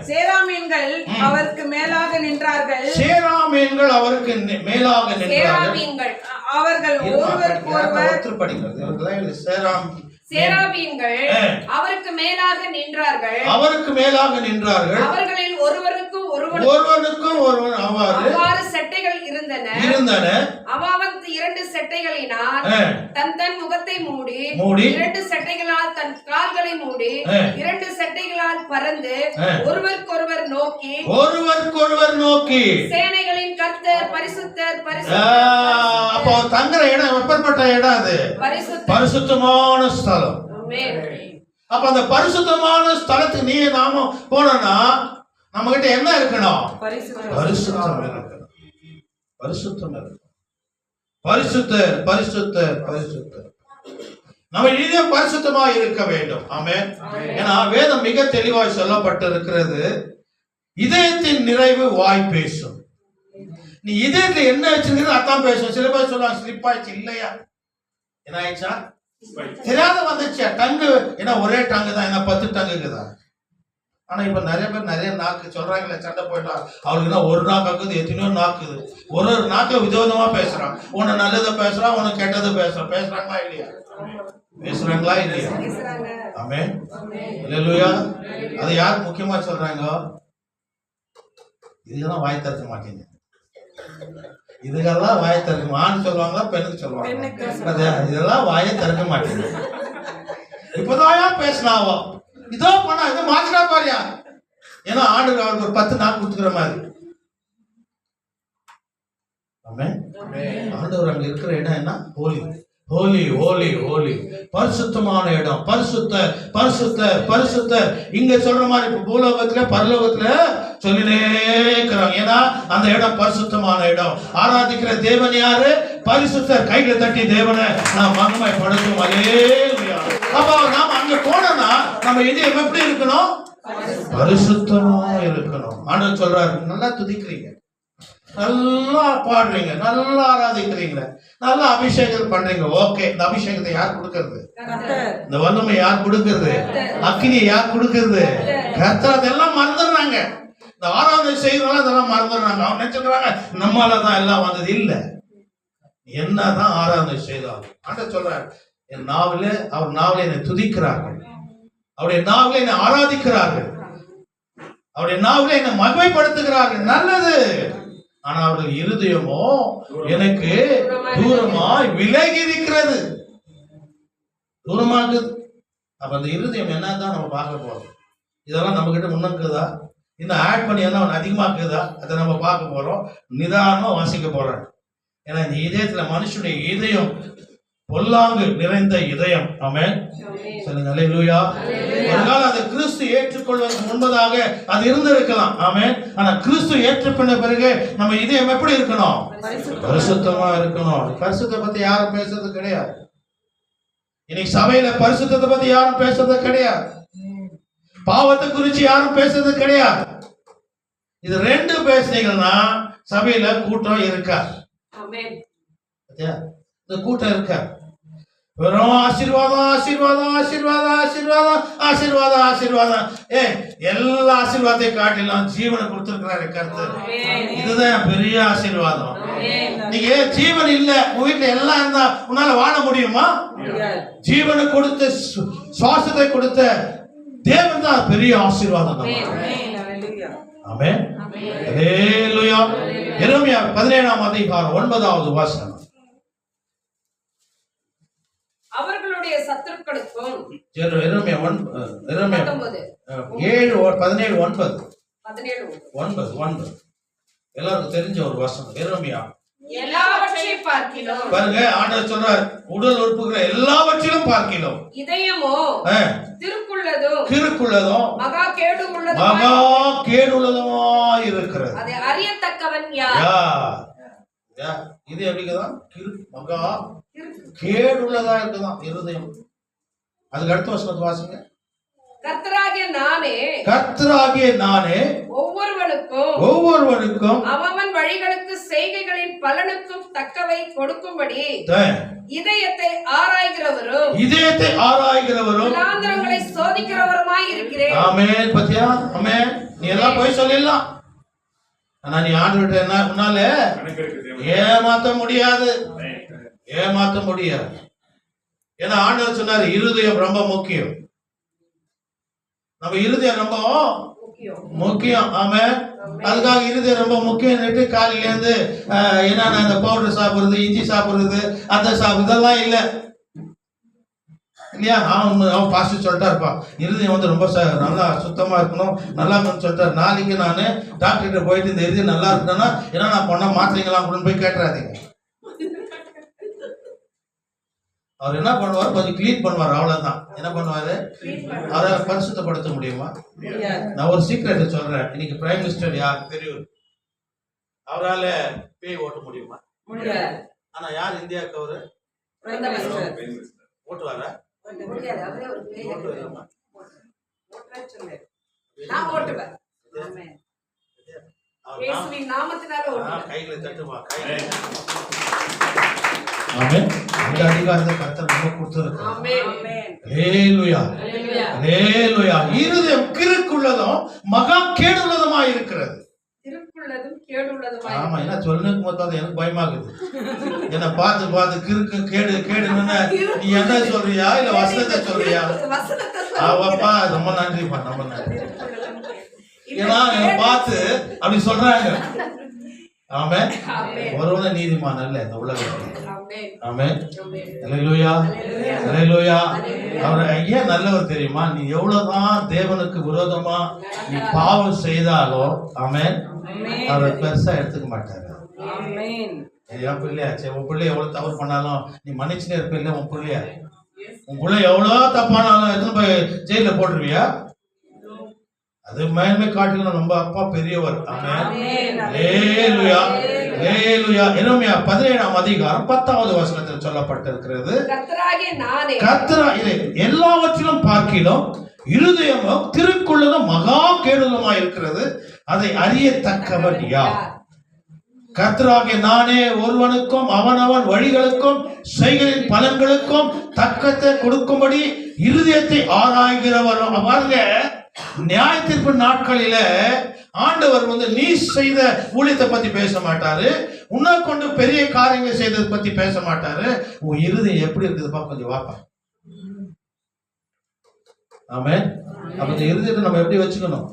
சேராமீன்கள் அவருக்கு மேலாக நின்றார்கள். சேராமீன்கள் அவருக்கு மேலாக நின்றார்கள். அவர்கள் ஒருவருக்கொருவர் படிக்கிறது. சேராபீன்கள் அவருக்கு மேலாக நின்றார்கள். அவருக்கு மேலாக நின்றார்கள். அவர்களில் ஒருவருக்கும் ஒருவன் அவ்வாறு செட்டைகள் இருந்தன. அவன் 2 செட்டைகளினால் தன் முகத்தை மூடி 2 செட்டைகளால் தன் கால்களை மூடி 2 செட்டைகளால் பறந்து ஒருவருக்கொருவர் நோக்கி சேனைகளின் கர்த்தர் பரிசுத்தர் பரிசுத்தர். அப்போ தங்குற இடம் எப்பேற்பட்ட இடம்? அது பரிசுத்தமான ஸ்தலம். அப்ப அந்த பரிசுத்தமான ஸ்தலத்துக்கு நீ நாம போனோம்னா நம்ம கிட்ட என்ன இருக்கணும்? பரிசுத்தம் இருக்கணும். பரிசுத்தம் இருக்கணும். பரிசுத்தர் பரிசுத்தர் பரிசுத்தர். நம்ம இதயம் பரிசுத்தமா இருக்க வேண்டும். ஆமென். ஏன்னா வேதம் மிக தெளிவாய் சொல்லப்பட்டிருக்கிறது. இதயத்தின் நிறைவு வாய் பேசும். நீ இதயத்துல என்ன வச்சிருக்கிறது அதான் பேசும். சில பேர் சொல்லுவாங்க ஸ்லிப் ஆயிடுச்சு. இல்லையா, என்ன ஆயிடுச்சா? தெரியாத வந்துச்சா? டங்கு ஏன்னா ஒரே டங்கு தான், என்ன 10 டங்குக்குதா? ஆனா இப்ப நிறைய பேர் நிறைய நாக்கு சொல்றாங்கல்ல, சண்டை போயிட்டா அவளுக்கு ஒரு நாக்கு ஆக்குது, எத்தனையோ நாக்குது. ஒரு நாக்குல விதவிதமா பேசுறான். உன்னை நல்லதை பேசுறான், உனக்கு கெட்டதை பேசுறான். பேசுறாங்களா இல்லையா? பேசுறாங்களா இல்லையா? ஆமென், அல்லேலூயா. அது யாருக்கு முக்கியமா சொல்றாங்க? இதெல்லாம் வாய் திறக்க மாட்டீங்க. இதுக்கெல்லாம் வாயை திறக்க, ஆண் சொல்லுவாங்களா பெண்ணுக்கு சொல்லுவாங்க? இதெல்லாம் வாயை திறக்க மாட்டீங்க. இப்பதான் பேசினாவோ, இதோ பண்ணா இதை மாத்தினா பாரியா. ஏன்னா ஆண்டு அவருக்கு ஒரு 10 நாள் கொடுத்துக்கிற மாதிரி. ஆமென். ஆண்டவர் அங்க இருக்கிற இடம் என்ன? ஹோலி, ஹோலி, ஹோலி, ஹோலி, பரிசுத்தமான இடம். பரிசுத்தர், பரிசுத்தர், பரிசுத்தர். இங்க சொல்ற மாதிரி இப்ப பூலோகத்துல பரலோகத்துல சொல்லினே இருக்கிறாங்க. ஏன்னா அந்த இடம் பரிசுத்தமான இடம். ஆராதிக்கிற தேவன் யாரு? பரிசுத்தர். கைகளை தட்டி தேவனை நாம் மகிமைப்படுத்தும். அல்லேலூயா. அப்ப நாம அங்க போனோம்னா நம்ம இதயம் எப்படி இருக்கணும்? பரிசுத்தமா இருக்கணும். ஆண்டவர் சொல்றாரு, நல்லா துதிக்கிறீங்க, நல்லா பாடுறீங்க, நல்லா ஆராதிக்கிறீங்க, நல்லா அபிஷேகம் பண்றீங்க. ஓகே, இந்த அபிஷேகத்தை யார் கொடுக்கிறது? இந்த வல்லமை யார் கொடுக்கிறது? அக்கினியை யார் கொடுக்கிறது? கர்த்தர். அதெல்லாம் மறந்துடுறாங்க. இந்த ஆராதனை செய்யறதுனால அதெல்லாம் மறந்துடுறாங்க. அவங்க நினைச்சுக்கிறாங்க நம்மளாலதான் எல்லாம் வந்தது. இல்ல, என்னதான் ஆராதனை செய்தாலும் ஆண்டவர் சொல்றாரு, என் நாவிலே, அவர் நாவிலே என்னை துதிக்கிறார்கள், அவருடைய நாவிலே என்னை ஆராதிக்கிறார்கள், அவருடைய நாவிலே என்னை மகிமைப்படுத்துகிறார்கள். நல்லது. ஆனா அவர்கள் இருதயமோ எனக்கு தூரமாய் விலகி இருக்கிறது. தூரமாகுது. அப்ப அந்த இருதயம் என்னதான் நம்ம பார்க்க போறோம். இதெல்லாம் நம்ம கிட்ட முன்னக்குதா, இன்னும் ஆட் பண்ணி என்ன அதிகமாக்குதா, அதை நம்ம பார்க்க போறோம். நிதானமா வாசிக்க போறோம். ஏன்னா இந்த இதயத்துல மனுஷனுடைய இதயம் பொல்லாங்கு நிறைந்த இதயம். ஆமென், சொல்லுங்க அல்லேலூயா. ஒரு காலம் அதை கிறிஸ்து ஏற்றுக்கொள்வதற்கு முன்பதாக அது இருந்திருக்கலாம். ஆமென். ஆனா கிறிஸ்து ஏற்றுக்கொண்ட பிறகு நம்ம இதயம் எப்படி இருக்கணும்? பரிசுத்தமா இருக்கணும். பரிசுத்தத்தை பத்தி யாரும் பேசுறது கிடையாது. இன்னைக்கு சபையில பரிசுத்தத்தை பத்தி யாரும் பேசுறது கிடையாது. பாவத்தை குறிச்சு யாரும் பேசுறது கிடையாது. இது 2 பேசுனீங்கன்னா சபையில கூட்டம் இருக்காது. இந்த கூட்டம் இருக்காது. வெறும் ஆசீர்வாதம், ஆசீர்வாதம், ஆசீர்வாதம், ஆசீர்வாதம், ஆசீர்வாதம், ஆசீர்வாதம். எல்லா ஆசீர்வாதத்தையும் காட்டிலும் ஜீவனை கொடுத்திருக்கிறாரு கர்த்தர். இதுதான் பெரிய ஆசீர்வாதம். நீங்க ஜீவன் இல்ல, உங்க வீட்டுல எல்லாம் இருந்தா உன்னால வாழ முடியுமா? ஜீவனை கொடுத்த, சுவாசத்தை கொடுத்த தேவன் தான் பெரிய ஆசீர்வாதம். ஆமென், அல்லேலூயா. எரேமியா 17ஆம் அதிகாரம் 9வது வசனம். அவர்களுடைய சத்துருக்களுக்கும் எரேமியா 17:9 எல்லாருக்கும் தெரிஞ்ச ஒரு வசனம். எரேமியா எல்லாவற்றையும் பார்க்கிலும், பாருங்க, ஆண்டவர் சொல்றார், உடல் உறுப்புகளை எல்லாவற்றிலும் பார்க்கிலும் இதயமோ திருக்குள்ளதும் திருக்குள்ளதும் மகா கேடு உள்ளதும், மகா கேடு உள்ளதுமா இருக்கிறது. அதை அறியத்தக்கவன் யார்? இது எப்படிதான் மகா கேடுள்ளதா இருக்குதான் இருதயம். அதுக்கு அடுத்த வசனத்தை வாசிங்க. கர்த்தராகிய நானே ஒவ்வொருவனுக்கும் அவன் வழிகளுக்கு செய்கைகளின் பலனுக்கும் தக்கவை கொடுக்கும்படி இதயத்தை ஆராய்கிறவரும் முகாந்திரங்களை சோதிக்கிறவருமாய் இருக்கிறேன். ஆமென். பத்தியா? ஆமென். நீ எல்லாம் போய் சொல்லிடலாம். ஆனா நீ ஆண்டவர்கிட்ட என்ன உன்னால ஏமாத்த முடியாது, ஏமாத்த முடியாது. ஏன்னா ஆண்டவர் சொன்னாரு இருதயம் ரொம்ப முக்கியம். நம்ம இருதயம் ரொம்ப முக்கியம். ஆமென். அதுக்காக இருதயம் ரொம்ப முக்கியம். காலையில இருந்து என்னன்னா அந்த பவுடர் சாப்பிடுறது, இஞ்சி சாப்பிடுறது, அந்த இதெல்லாம் இல்ல இல்லையா? அவன் பாஸ்டர் சொல்லிட்டா இருப்பான், இருதயம் வந்து ரொம்ப நல்லா சுத்தமா இருக்கணும், நல்லா இருக்கணும்னு சொல்லிட்டாரு. நாளைக்கு நான் டாக்டர்கிட்ட போயிட்டு இந்த இருதயம் நல்லா இருக்கணும்னா ஏன்னா நான் பொண்ணா மாத்திரைங்களாம் கூட போய் கேட்டுறாதீங்க. அவர் என்ன பண்ணுவார்? கொஞ்சம் கிளீன் பண்ணுவார், அவ்வளவுதான். என்ன பண்ணுவாரு? அவரை பரிசுத்தப்படுத்த முடியுமா? நான் ஒரு சீக்ரெட் சொல்றேன். இன்னைக்கு பிரைம் மினிஸ்டர் யார் தெரியும்? அவரால பேய் ஓட்ட முடியுமா? ஆனா யார் இந்தியாவுக்கு அவரு ஓட்டுவாரா? இயேசுவின் நாமத்தினால ஒண்ணு. கைகளை தட்டுமா, கைகளை. ஆமென். அந்த அதிகாரத்தை கர்த்தர் நமக்கு கொடுத்திருக்கிறார். ஆமென். ஹல்லேலூயா. ஹல்லேலூயா. ஹல்லேலூயா. இருதயம் கிறுக்குள்ளதும் மகா கேடுள்ளதுமாய் இருக்கிறது. திருக்குள்ளதும் கேடுள்ளதுமாய். ஆமா, என்ன சொல்லுக்கு மொத்தம் எனக்கு பயமாகுது. என்ன பார்த்து கிறுக்கு கேடு கேடுன்னு நீ என்ன சொல்றியா இல்ல வசனத்தை சொல்றியா? வசனத்தை ஆவாப்பா, ரொம்ப நன்றிப்பா, ரொம்ப நன்றி. ஏன்னா என்னை பார்த்து அப்படி சொல்றாங்க. ஆமென். ஒருவனே நீதிமான் அல்ல இந்த உலகத்தில். ஆமென். ஹல்லேலூயா. ஹல்லேலூயா. அவர் ஏன் நல்லவர் தெரியுமா? நீ எவ்வளவுதான் தேவனுக்கு விரோதமா நீ பாவம் செய்தாலும் ஆமென், அவர் பெருசா எடுத்துக்க மாட்டாரு. என் பிள்ளையா, சரி உன் பிள்ளை எவ்வளவு தவறு பண்ணாலும் நீ மன்னிச்சுனே இருப்பில்ல. உன் பிள்ளையா, உன் பிள்ளை எவ்வளவு தப்பானாலும் எத்தனை போய் ஜெயில போட்டுருவியா? அது மேன்மை காட்டிலும் நம்ம அப்பா பெரியவர். ஆமென். ஹல்லேலூயா. ஹல்லேலூயா. எரேமியா 17ஆம் அதிகாரம் 10வது வசனத்தில் சொல்லப்பட்டிருக்கிறது, கர்த்தராகிய எல்லாவற்றிலும் பார்க்கிலும் இருதயமும் திருக்குள்ளதும் மகா கேடுதலுமாய் இருக்கிறது, அதை அறியத்தக்கவன் யார்? கர்த்தராகிய நானே ஒருவனுக்கும் அவனவன் வழிகளுக்கும் செய்களின் பலன்களுக்கும் தக்கத்தை கொடுக்கும்படி இருதயத்தை ஆராய்கிறவரும். பாருங்க, நியாய தீர்ப்பு நாட்களில ஆண்டவர் நீ செய்த ஊழியத்தை பத்தி பேச மாட்டாரு, உன்னை கொண்டு பெரிய காரியங்கள் செய்ததை பத்தி பேச மாட்டாரு. உன் இருதயம் எப்படி இருக்குதுப்பா, கொஞ்சம் வாப்பா. ஆமென். அப்ப இந்த இருதயத்தை நம்ம எப்படி வச்சுக்கணும்?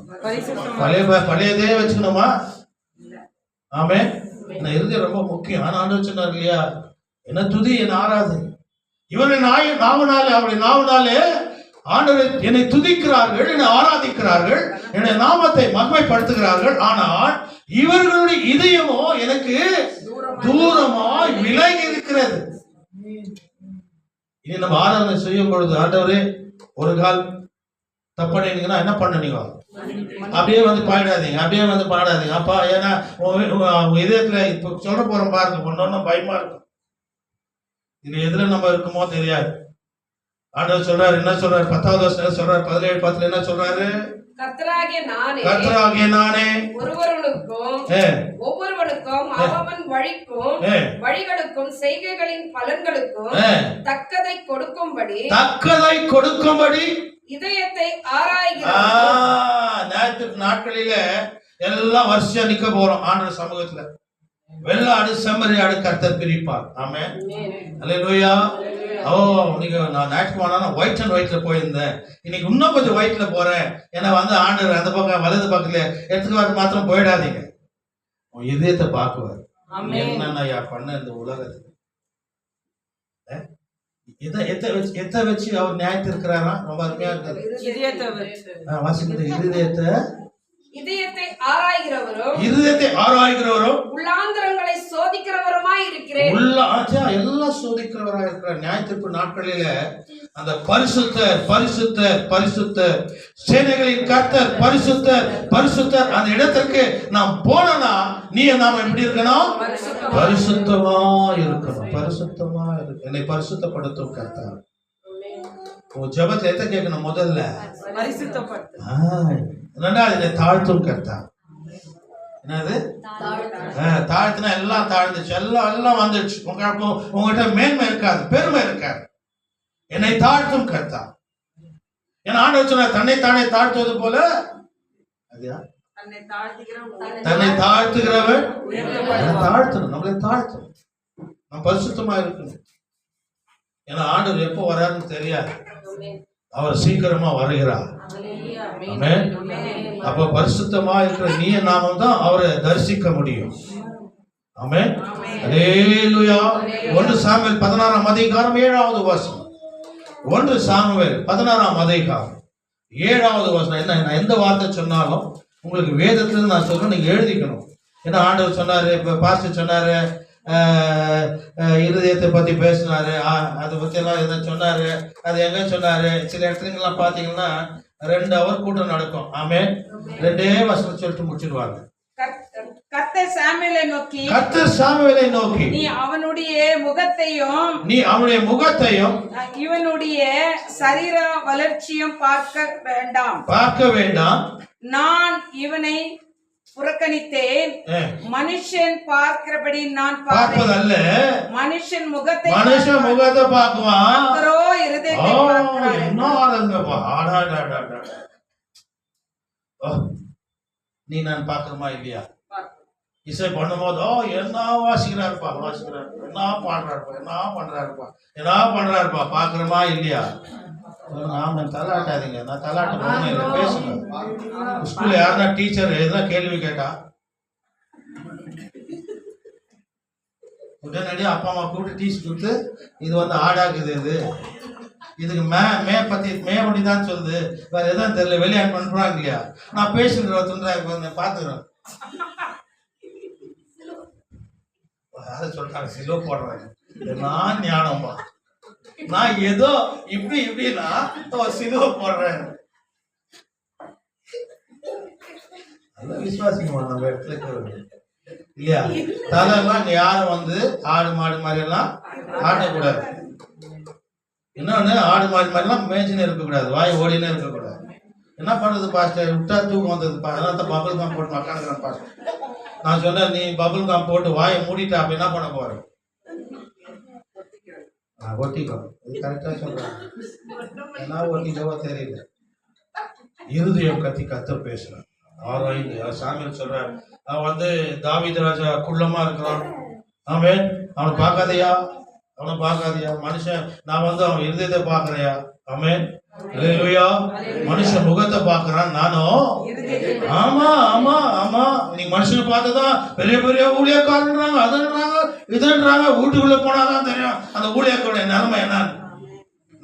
பழையதே வச்சுக்கணுமா? ஆமென். இந்த இருதயம் ரொம்ப முக்கியம். ஆனா ஆண்டவர் சொன்னார் இல்லையா, என்ன துதி என் ஆராது. இவருடைய நாவுனாலே அவருடைய நாவுனாலே ஆண்டவர் என்னை துதிக்கிறார்கள், என்னை ஆராதிக்கிறார்கள், என்னுடைய நாமத்தை மகிமைப்படுத்துகிறார்கள். ஆனால் இவர்களுடைய இதயமோ எனக்கு தூரமாய் விலகி இருக்கிறது. இனி நம்ம ஆராதனை செய்யும் பொழுது, ஆண்டவரே ஒரு கால் தப்பண்ணீங்கன்னா என்ன பண்ணீங்க? அப்படியே பாடாதீங்க, அப்படியே பாடாதீங்க அப்பா. ஏன்னா உங்க இதயத்துல இப்ப சொல்ல போறோம் பாருங்க, ஒன்னொன்னு பயமா இருக்கும். இது எதுல நம்ம இருக்குமோ தெரியாது. ஆண்டவர் சொல்றாரு, என்ன சொல்றாரு? 10வது வசனம் சொல்றாரு, 17:10 என்ன சொல்றாரு? கர்த்தராகிய நானே ஒவ்வொருவனுக்கும் அவன் வழிகளுக்கும் செய்கைகளின் பலன்களுக்கும் தக்கதை கொடுக்கும்படி இதயத்தை ஆராய்கிறேன். நாட்களில எல்லாம் வரிசையா நிக்க போறோம் ஆண்டவர் சமூகத்துல. வெள்ளாடு செம்மறி ஆடு கர்த்தர் பிரிப்பார். ஆமென். ஹல்லேலூயா. நீங்க நான் ஞாயிற்றுக்கிழமை ஒயிட் அண்ட் ஒயிட்ல போயிருந்தேன், இன்னைக்கு இன்னும் கொஞ்சம் ஒயிட்ல போறேன். ஏன்னா ஆண்டவர் அந்த பக்கம் வலது பக்கத்துல எடுத்துக்குவாரு. மாத்திரம் போயிடாதீங்க, உன் இதயத்தை பார்க்குவார். என்னன்னா பண்ண இந்த உலகத்துல எதை வச்சு அவர் நியாயத்து இருக்கிறாரா? ரொம்ப அருமையா இருக்காரு. இதயத்தை ஆராய்கிறவரும் உள்ளாந்தரங்களை சோதிக்கிறவருமாய் இருக்கிறேன். எல்லாம் சோதிக்கிறவராக இருக்கிறார். நியாயத்தீர்ப்பு நாட்களில அந்த பரிசுத்தர் சேனைகளின் கர்த்தர் பரிசுத்தர் அந்த இடத்திற்கு நாம் போனோம்னா நாம எப்படி இருக்கணும்? பரிசுத்தமா இருக்கணும். என்னை பரிசுத்தப்படுத்தும் கர்த்தர். உன் ஜெபத்தை எதை கேட்கணும்? முதல்ல ரெண்டாவது என்னை தாழ்த்தும் கர்த்தர். என்னது தாழ்த்தினா எல்லாம் தாழ்ந்துச்சு, எல்லாம் வந்துடுச்சு. உங்ககிட்ட மேன்மை இருக்காது, பெருமை இருக்காது. என்னை தாழ்த்தும் கர்த்தர். ஏன்னா ஆண்டவர் சொன்னார், தன்னை தானே தாழ்த்துவது போல தன்னை தாழ்த்துகிறவன் தாழ்த்தணும். நம்மளை தாழ்த்தணும், நம்ம பரிசுத்தமா இருக்கணும். ஏன்னா ஆண்டவர் எப்போ வராருன்னு தெரியாது, அவர் சீக்கிரமா வருகிறார். அப்ப பரிசுத்தமா இருக்கிற நீ நாமும் தான் அவரை தரிசிக்க முடியும். ஆமென். ஹல்லேலூயா. 1 சாமுவேல் 16ஆம் அதிகாரம் 7வது வசனம். 1 சாமுவேல் 16ஆம் அதிகாரம் 7வது வசனம். என்ன எந்த வார்த்தை சொன்னாலும் உங்களுக்கு வேதத்துல நான் சொல்றேன், நீங்க எழுதிக்கணும். ஏன்னா ஆண்டவர் சொன்னாரு, இப்ப பாஸ்டர் சொன்னாரு, இருதயத்தை பத்தி பேசினாரு, அதை பத்தி எல்லாம் எதை சொன்னாரு, அது எங்க சொன்னாரு. சில இடத்துலாம் பாத்தீங்கன்னா 2 அவர் கூட்டம் நடக்கும். ஆமென். 2 வசனம் சொல்லிட்டு முடிச்சிடுவாங்க. கர்த்தர் சாமுவேலை நோக்கி நீ அவனுடைய முகத்தையும் இவனுடைய சரீர வளர்ச்சியும் பார்க்க வேண்டாம். நான் இவனை புறக்கணித்தேன். மனுஷன் பார்க்கிறபடி நான் பார்ப்பதல்ல, மனுஷன் முகத்தை பார்க்குவான். இருதயத்தை பார்க்கிறார். நீ நான் பார்க்கணுமா இல்லையா? இசை பண்ணும்போது என்ன வாசிக்கிறாருப்பா, என்ன பண்றாருப்பா பாக்குறமா இல்லையா? நாம தலாட்டாதீங்க, நான் தலாட்ட பேசுங்க. ஸ்கூல்ல யாருன்னா டீச்சர் எதுனா கேள்வி கேட்டா உடனடியே அப்பா அம்மா கூப்பிட்டு டீச்சர் கொடுத்து இது ஆடாக்குது, இதுக்கு மே பத்தி தான் சொல்லுது, வேற எதுவும் தெரியல, வெளியாட் பண்றாங்க இல்லையா? நான் பேசுகிறேன் பாத்துக்கிறேன். அதை சொல்றாங்க சிலோ போடுறாங்க. நான் ஞானம்பா, நான் ஏதோ இப்படின்னா சிலோ போடுறேன். விசுவாசிக்குமா நம்ம இடத்துல இல்லையா? தலைலாம் யாரும் ஆடு மாடு மாதிரி எல்லாம் ஆடக்கூடாது. இன்னொன்னு ஆடு மாடு மாதிரிலாம் மேய்ச்சின்னு இருக்கக்கூடாது, வாய் ஓடினே இருக்கக்கூடாது. என்ன பண்றது பாஸ்டர், விட்டா தூக்கம் வந்தது, அதனால பபுள் காம் போட்டு உட்காந்துக்கிறேன் பாஸ்டர். நான் சொன்னேன், நீ பபுள் காம் போட்டு வாயை மூடிட்டா அப்ப என்ன பண்ண போற? ஒட்டிக்கோ, இது கரெக்டா சொல்றேன். என்ன ஒட்டிக்கவோ தெரியல. இருதயம் கத்தி கத்த பேசுறேன். சாமியில் சொல்றேன், அவன் தாவீது ராஜா குள்ளமா இருக்கிறான். அவன் அவனை பார்க்காதையா, மனுஷன் நான் அவன் இருதயத்தை பாக்குறையா? ஆமென், அல்லேலூயா. மனுஷன் முகத்தை பாக்குறான், நானும் ஆமா ஆமா ஆமா. நீ மனுஷனை பார்த்ததான் பெரிய பெரிய ஊழியக்காரன்றாங்க, இதுன்றாங்க. வீட்டுக்குள்ள போனாதான் தெரியும் அந்த ஊழியக்காரோட நிலைமை என்னன்னு.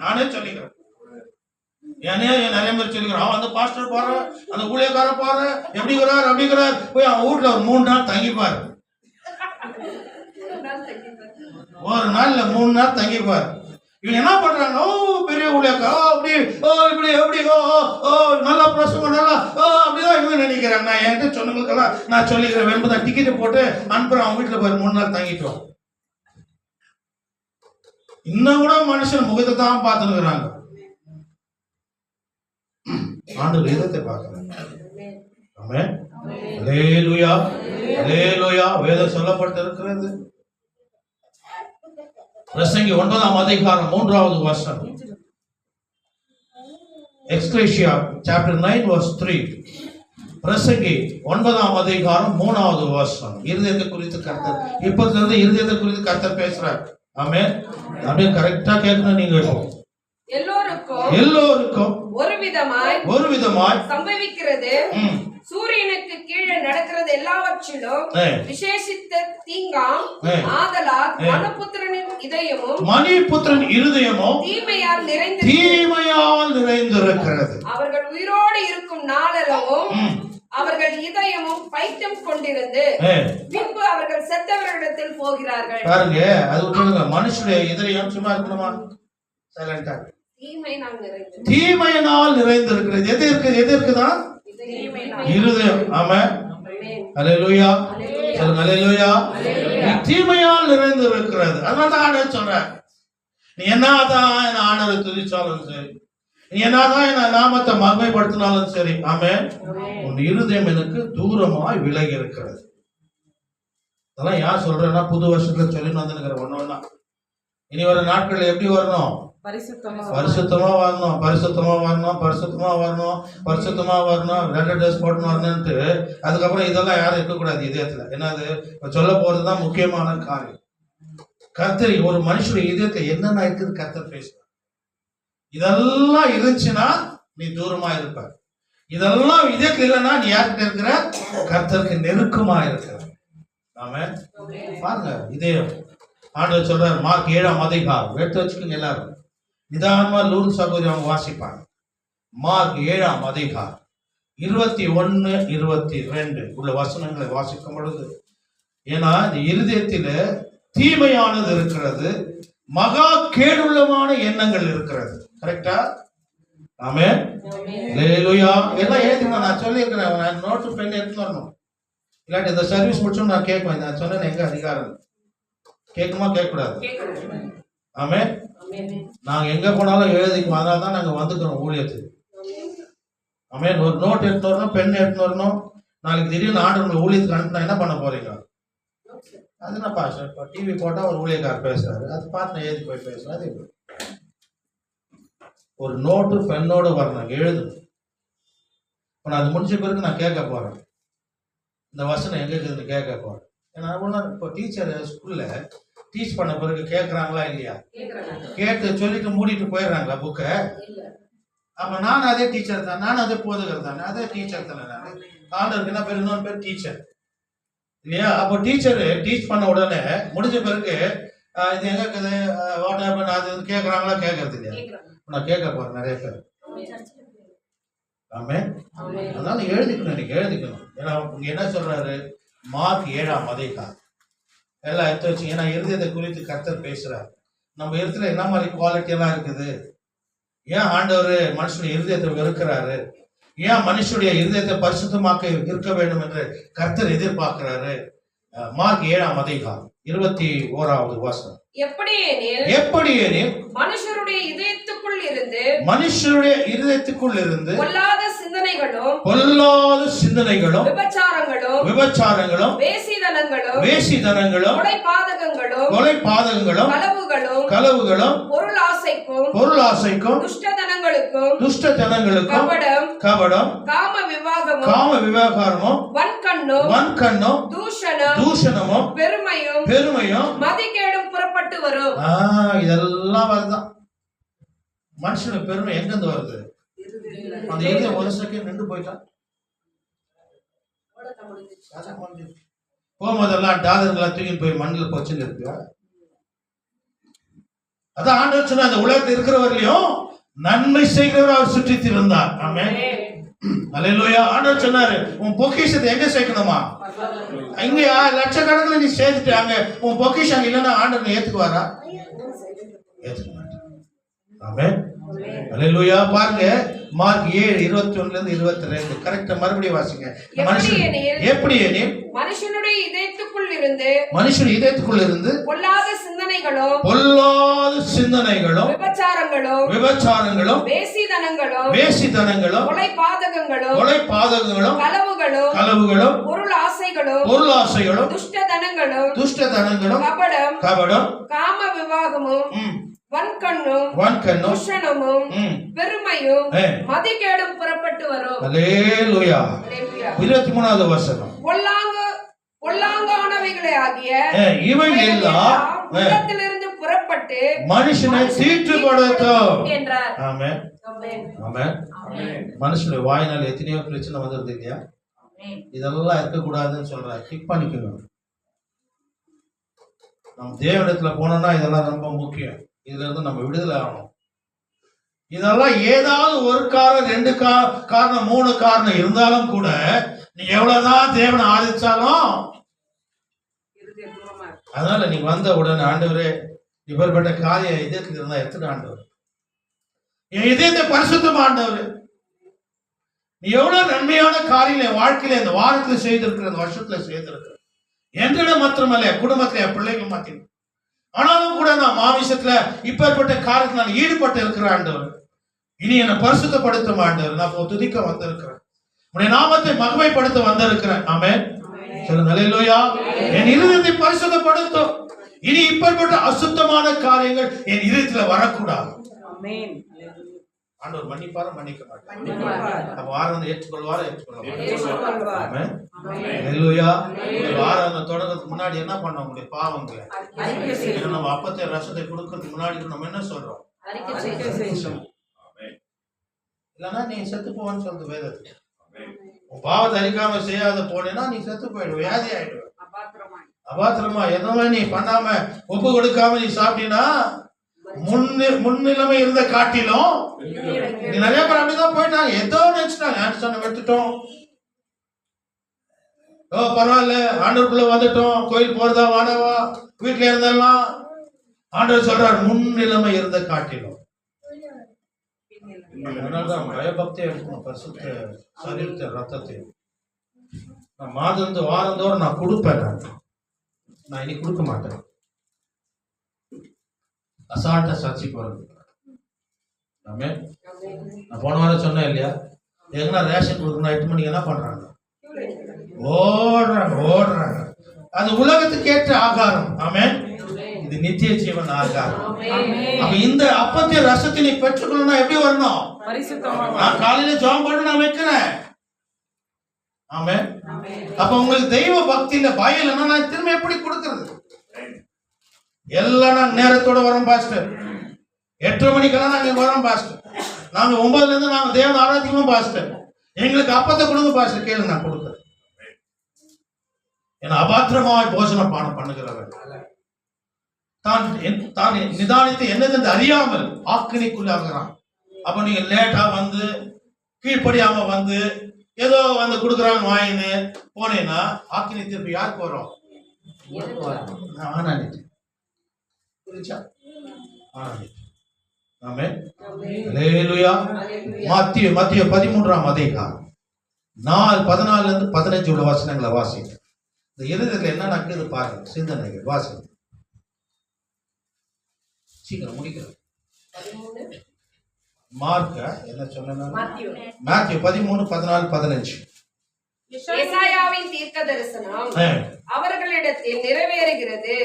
நானே சொல்லிக்கிறேன், நிறைய பேர் சொல்லிக்கிறோம். அவன் பாஸ்டர் பாரு, அந்த ஊழியக்கார பாரு, எப்படிங்கிறார் போய் அவன் வீட்டுல ஒரு 3 நாள் தங்கிப்பாரு. ஒரு நாள் 3 நாள் தங்கிப்பாரு. இவங்க என்ன பண்றாங்க, பெரிய ஊழியக்கார இப்படி நல்லா பிரசங்கம் நல்லா அப்படிதான் இவங்க நினைக்கிறாங்க. நான் என்கிட்ட சொன்னவங்களுக்கெல்லாம் நான் சொல்லிக்கிறேன், வெறும் டிக்கெட் போட்டு அனுப்புறேன், அவங்க வீட்டுல போய் 3 நாள் தங்கிட்டோம். இன்னும் கூட மனுஷன் முகத்தை தான் பார்த்துருக்குறாங்க. ஆண்டவர் இதத்தை பார்க்கிறாங்க. ஆமென், அல்லேலூயா, அல்லேலூயா. வேதம் சொல்லப்பட்டு இருக்கிறது. பிரசங்கி 9ஆம் அதிகாரம் 3வது வசனம். எக்ஸ்கிலேசியா சாப்டர் 9 verse 3. பிரசங்கி 9ஆம் அதிகாரம் 3வது வசனம். இருதயத்தை குறித்து கர்த்தர் இப்பதிலிருந்து இருதயத்தை குறித்து கர்த்தர் பேசுறார். ஆமென். அப்படியே கரெக்டா கேட்கணும். நீங்க எல்லோருக்கும் ஒரு விதமாய் சம்பவிக்கிறது. சூரியனுக்கு கீழே நடக்கிறது எல்லாவற்றிலும் விசேஷித்த தீங்காம். ஆதலால் மனுபுத்திரன் இருதயமும் தீமையால் நிறைந்திருக்கிறது. அவர்கள் உயிரோடு இருக்கும் நாளளவும் அவர்கள் இதயமும் பைத்தியம் கொண்டிருந்து பின்பு அவர்கள் செத்தவர்களிடத்தில் போகிறார்கள். பாருங்க, அது விட்டுருங்க. மனுஷனுடைய இதயம் சும்மா இருக்கணுமா? சைலண்டா. தீமையினால் நிறைந்திருக்கிறது. எது இருக்குதான்? இருதயம். ஆமென், அல்லேலூயா. சொல்லுங்க அல்லேலூயா. தீமையால் நிறைந்திருக்கிறது. அதனால தான் ஆண்டவர் சொல்றார், நீ என்னதான் என் ஆண்டவரை துதிச்சாலும் சரி, நீ என்னதான் என் நாமத்தை மகிமைப்படுத்தினாலும் சரி, ஆமென், உன் இருதயம் எனக்கு தூரமாய் விலகி இருக்கிறது. அதெல்லாம் யார் சொல்றேன்னா, புது வருஷத்துல சொல்லி வந்துருக்கிற ஒண்ணு. இனி வர நாட்கள் எப்படி வரணும்? பரிசுத்தமா வரணும். 2 ட்ரெஸ் போட்டு வரணும்ட்டு. அதுக்கப்புறம் இதெல்லாம் யாரும் இருக்கக்கூடாது இதயத்துல. என்னது சொல்ல போறதுதான் முக்கியமான காரியம். கர்த்தர் ஒரு மனுஷனுடைய இதயத்துல என்னென்ன இருக்குது கர்த்தர் பேசுறார். இதெல்லாம் இருந்துச்சுன்னா நீ தூரமா இருப்ப. இதெல்லாம் இதயத்துல இல்லைன்னா நீ யார்கிட்ட இருக்கிற? கர்த்தருக்கு நெருக்கமா இருக்கிற. ஆமென். பாருங்க, இதயம். ஆண்டவர் சொல்றார், மார்க் 7ஆம் அதிகாரம் எடுத்து வச்சுக்கோங்க எல்லாரும். நிதானமா லூர் சகோதரி அவங்க வாசிப்பாங்க. மார்க் 7ஆம் அதிகாரம் 21, 22 உள்ள வசனங்களை வாசிக்கும் பொழுது, ஏன்னா இந்த இருதயத்தில தீமையானது இருக்கிறது, மகா கேடுள்ளமான எண்ணங்கள் இருக்கிறது. கரெக்டா? ஆமென், அல்லேலூயா. எல்லாம் ஏத்துங்க. நான் சொல்லியிருக்கிறேன், நான் நோட்டு பெண் எடுத்து வரணும். இல்லாட்டி இந்த சர்வீஸ் முடிச்சோம் நான் கேட்பேன். நான் சொன்னேன், எங்க அதிகாரம் கேட்குமா கேட்கக்கூடாது? ஆமென். நாங்க எங்க போனாலும் எழுதிக்குவோம். அதனால தான் நாங்க வந்துக்கிறோம் ஊழியத்துக்கு. ஆமென். ஒரு நோட் எடுத்து வரணும், பெண் எடுத்து வரணும். நாளைக்கு திடீர்னு ஆண்டவங்களை ஊழியத்துக்கு அனுப்பினா என்ன பண்ண போறீங்க? அது என்ன பாஸ்டர், இப்போ டிவி போட்டால் ஒரு ஊழியக்காரர் பேசுறாரு, அது பார்த்து நான் எழுதி போய் பேசுறேன். அது எப்படி? ஒரு நோட்டு பெண்ணோடு வரணும், எழுது. இப்போ நான் அது முடிஞ்ச பிறகு நான் கேட்க போறேன், இந்த வசனம் எங்க இருக்குதுன்னு கேட்க போறேன். ஏன்னா இப்போ டீச்சர் ஸ்கூல்ல டீச் பண்ண பிறகு கேட்கறாங்களா இல்லையா? கேட்டு சொல்லிட்டு மூடிட்டு போயிடுறாங்களா புக்கை? அப்ப நான் அதே டீச்சர் தான், நான் அதே போதகர் தானே, அதே டீச்சர் தானே. நான் ஆண்டருக்கு என்ன பேர்? இன்னொரு பேர் டீச்சர் இல்லையா? அப்போ டீச்சர் டீச் பண்ண உடனே முடிஞ்ச பிறகு இது எங்க இருக்குது, வாட் ஹேப்பன், அது கேட்கறாங்களா? கேட்கறது இல்லையா? நான் கேட்க போறேன் நிறைய பேர். ஆமே. அதனால எழுதிக்கணும், நீங்க எழுதிக்கணும். ஏன்னா இங்க என்ன சொல்றாரு? மார்க் 7ஆம் அதிகாரம் எல்லாம் எடுத்து வச்சு. ஏன்னா இருதயத்தை குறித்து கர்த்தர் பேசுறாரு. நம்ம இடத்துல என்ன மாதிரி குவாலிட்டி எல்லாம் இருக்குது? ஏன் ஆண்டவர் மனுஷனுடைய இருதயத்தை வெறுக்கிறாரு? ஏன் மனுஷனுடைய இருதயத்தை பரிசுத்தமாக்க இருக்க வேண்டும் என்று கர்த்தர் எதிர்பார்க்கிறாரு? மார்க் 7ஆம் அதிகாரம் 21வது வசனம். எப்படியெனில் மனுஷருடைய இதயத்துக்குள் இருந்து பொல்லாத சிந்தனைகளும் விபச்சாரங்களும் வேசித்தனங்களும் கொலைபாதகங்களும் களவுகளும் பொருள் ஆசைக்கும் துஷ்டத்தனங்களுக்கும் கபடம் காம விவாகரமும் வன்கண்ணும் தூஷணமும் பெருமையும் மதிகேடும் புறப்பட்டு வரும். இதெல்லாம் வருதான். மனுஷனுக்கு பெருமை எங்க இருந்து வருது? அந்த ஏரியா ஒரு செகண்ட் நின்று போயிட்டான். போகும்போதெல்லாம் டாலர்களா தூக்கி போய் மண்ணில் போச்சுன்னு இருக்கு. அதான் ஆண்டவர் சொன்ன, அந்த உலகத்தில் இருக்கிறவர்களையும் நன்மை செய்கிறவர் அவர் சுற்றி திருந்தார். ஆமென். அல்லேலூயா. ஆண்டவர் சொன்னாரு, உன் பொக்கிஷத்தை எங்க சேர்க்கணுமா? இங்க லட்சக்கணக்கில் நீ சேர்த்துட்டு அங்க உன் பொக்கிஷம் இல்லைன்னா ஆண்டவர் ஏத்துக்குவாரா? ஏத்துக்க மாட்டார். ஆமென். அல்லேலூயா. பாருங்க, மார்க் 7:21-22 கரெக்டா மறுபடியும் வாசிங்க. எப்படியெனில் மனுஷனுடைய இதயத்துக்குள் இருந்து பொல்லாத சிந்தனைகளும் விபச்சாரங்களும் வேசித்தனங்களும் கொலைபாதகங்களும் களவுகளும் பொருள் ஆசைகளும் துஷ்டத்தனங்களும் கபடம் காம விவாகமும் வன்கண்ணும் தூஷணமும் பெருமையும் மதிகேடும் புறப்பட்டு வரும். அல்லேலூயா. 23வது வசனம். பொல்லாங்கானவைகளே ஆகிய இவைகள் எல்லாம் உள்ளத்திலிருந்து புறப்பட்டு மனுஷனை தீட்டுப்படுத்தும் என்றார். ஆமென். ஆமென். மனுஷனுடைய வாயினால் எத்தனையோ பிரச்சனை வந்துருது இல்லையா? இதெல்லாம் இருக்கக்கூடாதுன்னு சொல்றாரு. கிக் பண்ணிக்கணும். நம்ம தேவனிடத்துல போனோம்னா இதெல்லாம் ரொம்ப முக்கியம். இதுல இருந்து நம்ம விடுதலை ஆகணும். இதெல்லாம் ஏதாவது ஒரு காரணம், 2 காரணம், 3 காரணம் இருந்தாலும் கூட நீ எவ்வளவுதான் தேவனை ஆதிச்சாலும், அதனால நீங்க வந்த உடனே ஆண்டவரே இப்பேற்பட்ட காரியம் இதயத்துக்கு இருந்தா எத்தனை ஆண்டவர், என் இதயத்தை பரிசுத்தம் ஆண்டவர், நீ எவ்வளவு நன்மையான காரியங்களை என் வாழ்க்கையில இந்த வாரத்துல செய்திருக்கிற, இந்த வருஷத்துல செய்திருக்கிற, என்றிடம் மாத்திரமல்ல குடும்பத்துல என் பிள்ளைகள் மாத்திரம். ஆனாலும் கூட நான் மாமிசத்துல இப்பேற்பட்ட காரியத்தில் நான் ஈடுபட்டு இருக்கிற ஆண்டவர், இனி என்னை பரிசுத்தப்படுத்தும் ஆண்டவர், நான் துதிக்க வந்திருக்கிறேன், உன்னுடைய நாமத்தை மகிமைப்படுத்த வந்திருக்கிறேன். ஆமென். சொல்லுங்க அல்லேலூயா. என் இருதயத்தை பரிசுத்தப்படுத்தும். இனி இப்பேற்பட்ட அசுத்தமான காரியங்கள் என் இருதயத்துல வரக்கூடாது. ஆமென். ஆண்டவர் மன்னிப்பாரா? மன்னிக்க மாட்டார். அப்ப வாரம் ஏற்றுக்கொள்வாரா? ஏற்றுக்கொள்வார். ஆமென். அல்லேலூயா. வாரம் தொடங்கிறதுக்கு முன்னாடி என்ன பண்ண முடியும்? பாவங்க நம்ம அப்பத்தை ரசத்தை கொடுக்கறதுக்கு முன்னாடி நம்ம என்ன சொல்றோம்? இல்லைன்னா நீ செத்து போவான்னு சொல்றது வேதத்துக்கு. பாவத்தை அறிக்காம செய்யாத போனேன்னா நீ செத்து போயிடுவ, வியாதி ஆயிடுவ, அபாத்திரமா எதுவுமே நீ பண்ணாம ஒப்பு கொடுக்காம நீ சாப்பிட்டீங்கன்னா முன்னிலைமை இருந்த காட்டிலும் நிறைய பேர் அப்படிதான் போயிட்டாங்க. ஏதோ நினைச்சிட்டாங்க, எடுத்துட்டோம், பரவாயில்ல ஆண்டவருக்குள்ள வந்துட்டோம், கோயில் போறதா வாடவா வீட்டுல இருந்தெல்லாம். ஆண்டவர் சொல்றாரு முன்னிலைமை இருந்த காட்டிலும். அதனாலதான் பயபக்தியா இருக்கணும். பரிசுத்த சரீரத்தை ரத்தத்தையும் நான் வாரந்தோறும் நான் கொடுப்பேன். நான் இனி கொடுக்க மாட்டேன். அசால்ட்டா சர்ச்சைக்கு வருது. நான் போன வாரம் சொன்னேன் இல்லையா, எங்கன்னா ரேஷன் கொடுக்கணும் 8 மணிக்கு என்ன பண்றாங்க? ஓடுறாங்க. அது உலகத்துக்கு ஏற்ற ஆகாரம். ஆமென். இது நித்திய ஜீவன் ஆகாரம். அப்ப இந்த அப்பத்திய ரசத்தை நீ பெற்றுக்கொள்ளணும். எப்படி வரணும்? நான் காலையில ஜெபம் பண்ண நான் வைக்கிறேன். ஆமென். அப்ப உங்களுக்கு தெய்வ பக்தியில பயம் இல்லைன்னா நான் திரும்ப எப்படி கொடுக்கறது? எல்லாம் நான் நேரத்தோட வரோம் பாஸ்டர். 8:30 மணிக்கெல்லாம் நாங்க வரோம் பாஸ்டர். நாங்க 9ல இருந்து நாங்க தேவன் ஆராதிக்கணும் பாஸ்டர். எங்களுக்கு அப்பத்தை கொடுங்க பாஸ்டர். கேளு, நான் கொடுக்குறேன். ஏன்னா அபாத்திரமாய் போஜன பானம் பண்ணுகிறவன் தான் நிதானித்து என்னது அறியாமல் ஆக்கினைக்குள்ளாகிறான். அப்ப நீங்க லேட்டா வந்து கீழ்ப்படியாம வந்து ஏதோ வந்து கொடுக்குறாங்க வாங்கின்னு போனேன்னா ஆக்கினை திருப்பி யாருக்கு வரும்? ஆனானிட்டு புரிச்சா? ஆனானிட்டு. ஆமென். அல்லேலூயா. மத்திய 13ஆம் அதிகாரம் 14 இருந்து 15 உள்ள வசனங்களை வாசிங்க. இந்த இருதயத்துல என்ன நடக்குது பாருங்க. சிந்தனைகள் வாசிங்க. சீக்கிரம் முடிக்கிறேன். மார்க் என்ன சொன்ன? மாத்தியு 13, 14, 15. ஏசாயாவின் தீர்க்கதரிசனம் அவர்களிடத்தில் நிறைவேறுகிறது.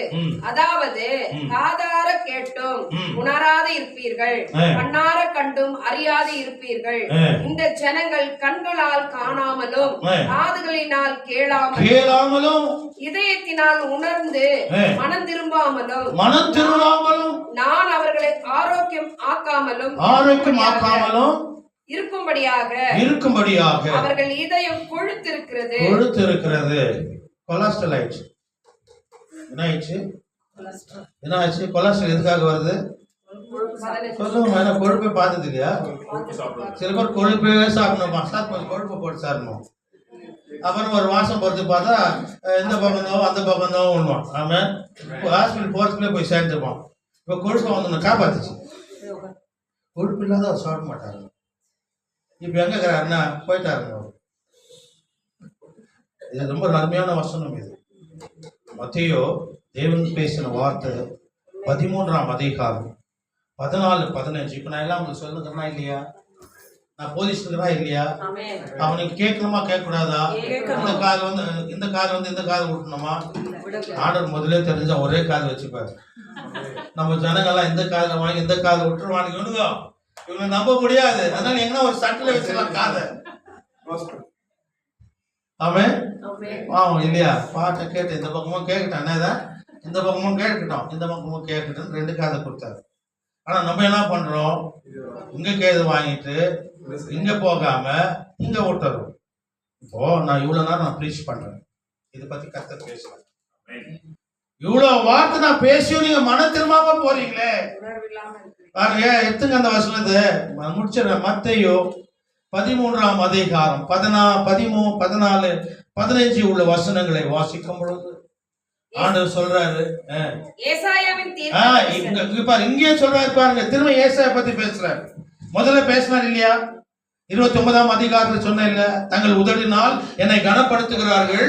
அதாவது காதார கேட்டும் உணராது இருப்பீர்கள், கண்ணார கண்டும் அறியாது இருப்பீர்கள். இந்த ஜனங்கள் கண்களால் காணாமலும் காதுகளினால் கேளாமலும் இதயத்தினால் உணர்ந்து மனம் திரும்பாமலும் நான் அவர்களை ஆரோக்கியம் ஆக்காமலும் இருக்கும்படியாக அவர்கள் இதயம் கொழுத்திருக்கிறது. கொலஸ்ட்ரால் ஆயிடுச்சு. என்ன ஆயிடுச்சு? கொலஸ்ட்ரால் எதுக்காக வருது? சொல்லுங்க. கொழுப்பை பார்த்தது இல்லையா? சில பேர் கொழுப்பே சாப்பிடணுமா? கொழுப்பை போட்டு சாப்பிடணும். அப்புறம் ஒரு வாசம் பொறுத்து பார்த்தா இந்த பக்கம் தான் அந்த பக்கம் தான் ஒண்ணுவான். ஆமா, ஹாஸ்பிட்டல் போறதுக்குள்ளே போய் சேர்ந்துருப்பான். இப்போ கொழுப்பை வந்து காப்பாத்துச்சு. கொழுப்பு இல்லாத அவர் சாப்பிட மாட்டாங்க. இப்ப எங்க இருக்கிறாருன்னா போயிட்டாருங்க. இது ரொம்ப நன்மையான வசனம். இது மத்தேயு தேவன் பேசின வார்த்தை 13ஆம் அதிகாரம் 14, 15. இப்ப நான் எல்லாம் உங்களுக்கு சொல்லுகிறேன்னா இல்லையா? நான் போதிச்சுக்கிறா இல்லையா? அவனுக்கு கேட்கணுமா கேட்க கூடாதா? இந்த காது வந்து இந்த காது விட்டணுமா? ஆர்டர் முதலே தெரிஞ்சா ஒரே காது வச்சுப்பாரு. நம்ம ஜனங்கள்லாம் இந்த காதுல வாங்கி இந்த காது விட்டுருவானுங்க. இவனை நம்ப முடியாது. அதனால எங்கன்னா ஒரு சட்டில வச்சுக்கலாம் காதை. அவன் ஆமாம் இல்லையா? பாட்டை கேட்டு இந்த பக்கமும் கேட்கட்டான். என்னதான் இந்த பக்கமும் கேட்கட்டும் இந்த பக்கமும் கேட்கட்டும் 2 காதை கொடுத்தாரு. ஆனா நம்ம என்ன பண்றோம்? இங்க கேது வாங்கிட்டு இங்க போகாம இங்க விட்டுறோம். இப்போ நான் இவ்வளவு நேரம் நான் ப்ரீச் பண்றேன். இதை பத்தி கர்த்தர் பேசுறேன். இவ்வளவு வார்த்தை நான் பேசியும் நீங்க மன திரும்பாம போறீங்களே. எடுத்துங்க அந்த வசனத்தை முடிச்சிடறேன். மத்தேயு 13ஆம் அதிகாரம் 13, 14, 15 உள்ள வசனங்களை வாசிக்கும் பொழுது ஆண்டவர் சொல்றாரு. இங்கே சொல்றாரு பாருங்க. திரும்ப ஏசாயா பத்தி பேசுறாரு. முதல்ல பேசினார் இல்லையா? 29ஆம் அதிகாரத்தில் சொன்ன இல்ல, தங்கள் உதடினால் என்னை கனப்படுத்துகிறார்கள்,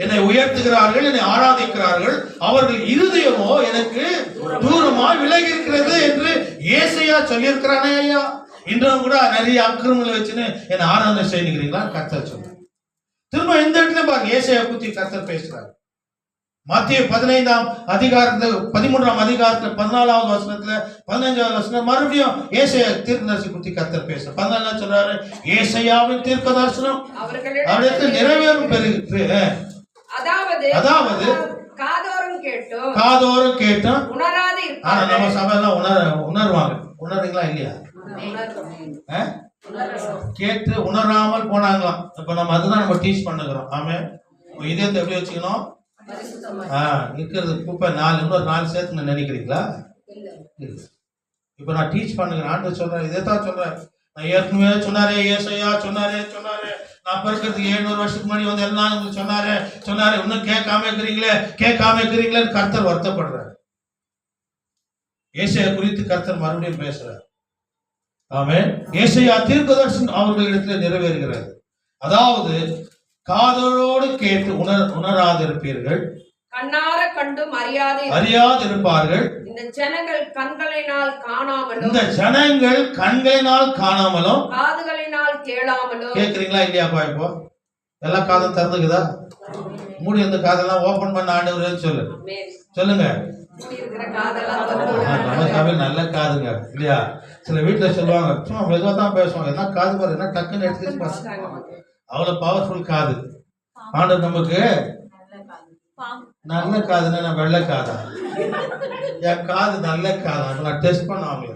என்னை உயர்த்துகிறார்கள், என்னை ஆராதிக்கிறார்கள், அவர்கள் இருதயமோ எனக்கு தூரமாய் விலகி இருக்கிறது என்று ஏசாயா சொல்லியிருக்கிறானே ஐயா. இன்றும் கூட நிறைய அக்கிரமங்களை வச்சுன்னு என்னை ஆராதனை செய்கிறீங்களா? கர்த்தர் சொல்ற. திரும்ப இந்த இடத்துல பாருங்க, ஏசாயா பத்தி கர்த்தர் பேசுறாரு. மத்தேயு 15ஆம் அதிகாரத்துல 13ஆம் அதிகாரத்துல 14வது வசனத்துல 15வது வசனம் மறுபடியும் ஏசாயா தீர்க்கதரிசி பத்தி கர்த்தர் பேசுறார். 14 சொல்றாரு, ஏசாயாவின் தீர்க்கதரிசனம் அவரிடத்தில் நிறைவேறும் பெறுகிறது. அதாவது காதோறும் கேட்டும் உணராது. ஆனா நம்ம சபையெல்லாம் உணர்வாங்க. உணர்றீங்களா இல்லையா? கேட்டு உணராமல் போனாங்களாம். இப்ப நம்ம அதுதான் நம்ம டீச் பண்ணுகிறோம். ஆமே, இதயத்தை எப்படி வச்சுக்கணும்? இருக்கிறது குப்பை 4 இன்னொரு 4 சேர்த்து நினைக்கிறீங்களா? இப்ப நான் டீச் பண்ணுகிறேன். ஆண்டு சொல்றேன், இதைத்தான் சொல்றேன். நான் ஏற்கனவே சொன்னாரே, ஏசாயா சொன்னாரே, நான் பிறக்கிறதுக்கு 700 வருஷத்துக்கு முன்னாடி வந்து எல்லாம் சொன்னாரு. இன்னும் கேட்காம இருக்கிறீங்களே கர்த்தர் வருத்தப்படுறார். ஏசாயா குறித்து கர்த்தர் மறுபடியும் பேசுறார். ஆமென். ஏசாயா தீர்க்கதரிசனம் அவர்களிடத்தில் நிறைவேறுகிறது. அதாவது காதலோடு கேட்டு உணராதிருப்பீர்கள், கண்ணார கண்டும் அறியாதிருப்பார்கள். இந்த ஜனங்கள் கண்களினால் காணாமலும் காதுகளினால் காதுகளினால் கேளாமலும். கேட்கிறீங்களா இல்லையாப்பா? இப்போ எல்லா காதும் திறந்துக்குதா? மூடி இருந்த காதெல்லாம் ஓபன் பண்ண ஆண்டவரேன்னு சொல்லு. சொல்லுங்க. இருக்கிற காதெல்லாம் நம்ம சபையில் நல்ல காதுங்க இல்லையா? சில வீட்டுல சொல்லுவாங்க, சும்மா மெதுவாக தான் பேசுவாங்க, என்ன காது பாரு, என்ன டக்குன்னு எடுத்துக்கிட்டு அவ்வளவு பவர்ஃபுல் காது. ஆண்டவர் நமக்கு நல்ல காதுன்னா நான் வெள்ளை காதா? என் காது நல்ல காதா? நான் டெஸ்ட் பண்ணுவாங்க,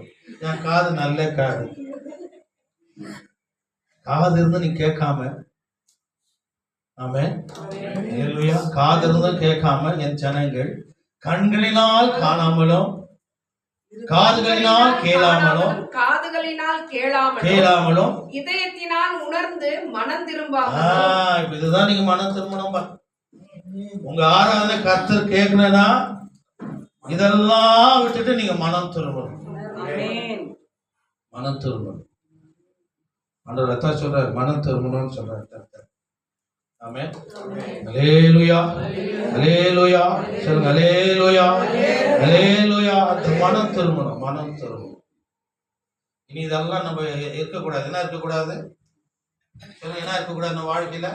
என் காது நல்ல காது. காது இருந்து நீ கேட்காம, ஆமே, காது இருந்தும் கேட்காம என் ஜனங்கள் கண்களினால் காணாமலும் காதுகளினால் கேளாமலும் இதயத்தினால் உணர்ந்து மனம் திரும்பாமலும். இதுதான் நீங்க மனம் திரும்பணும். உங்க ஆராதனை கர்த்தர் கேட்கணும்னா இதெல்லாம் விட்டுட்டு நீங்க மனம் திரும்பணும். மனம் திரும்பணும். ஆண்டவர் ரத்தம் சொல்றாரு, மனம் திரும்பணும்னு சொல்றாரு கர்த்தர். ஆமென். அல்லேலூயா, அல்லேலூயா சொல்லுங்க. அல்லேலூயா, அல்லேலூயா. அந்த மனம் திரும்பணும், மனம் திரும்பணும். இனி இதெல்லாம் நம்ம இருக்கக்கூடாது. என்ன இருக்கக்கூடாது சொல்லுங்க? என்ன இருக்கக்கூடாது நம்ம வாழ்க்கையில?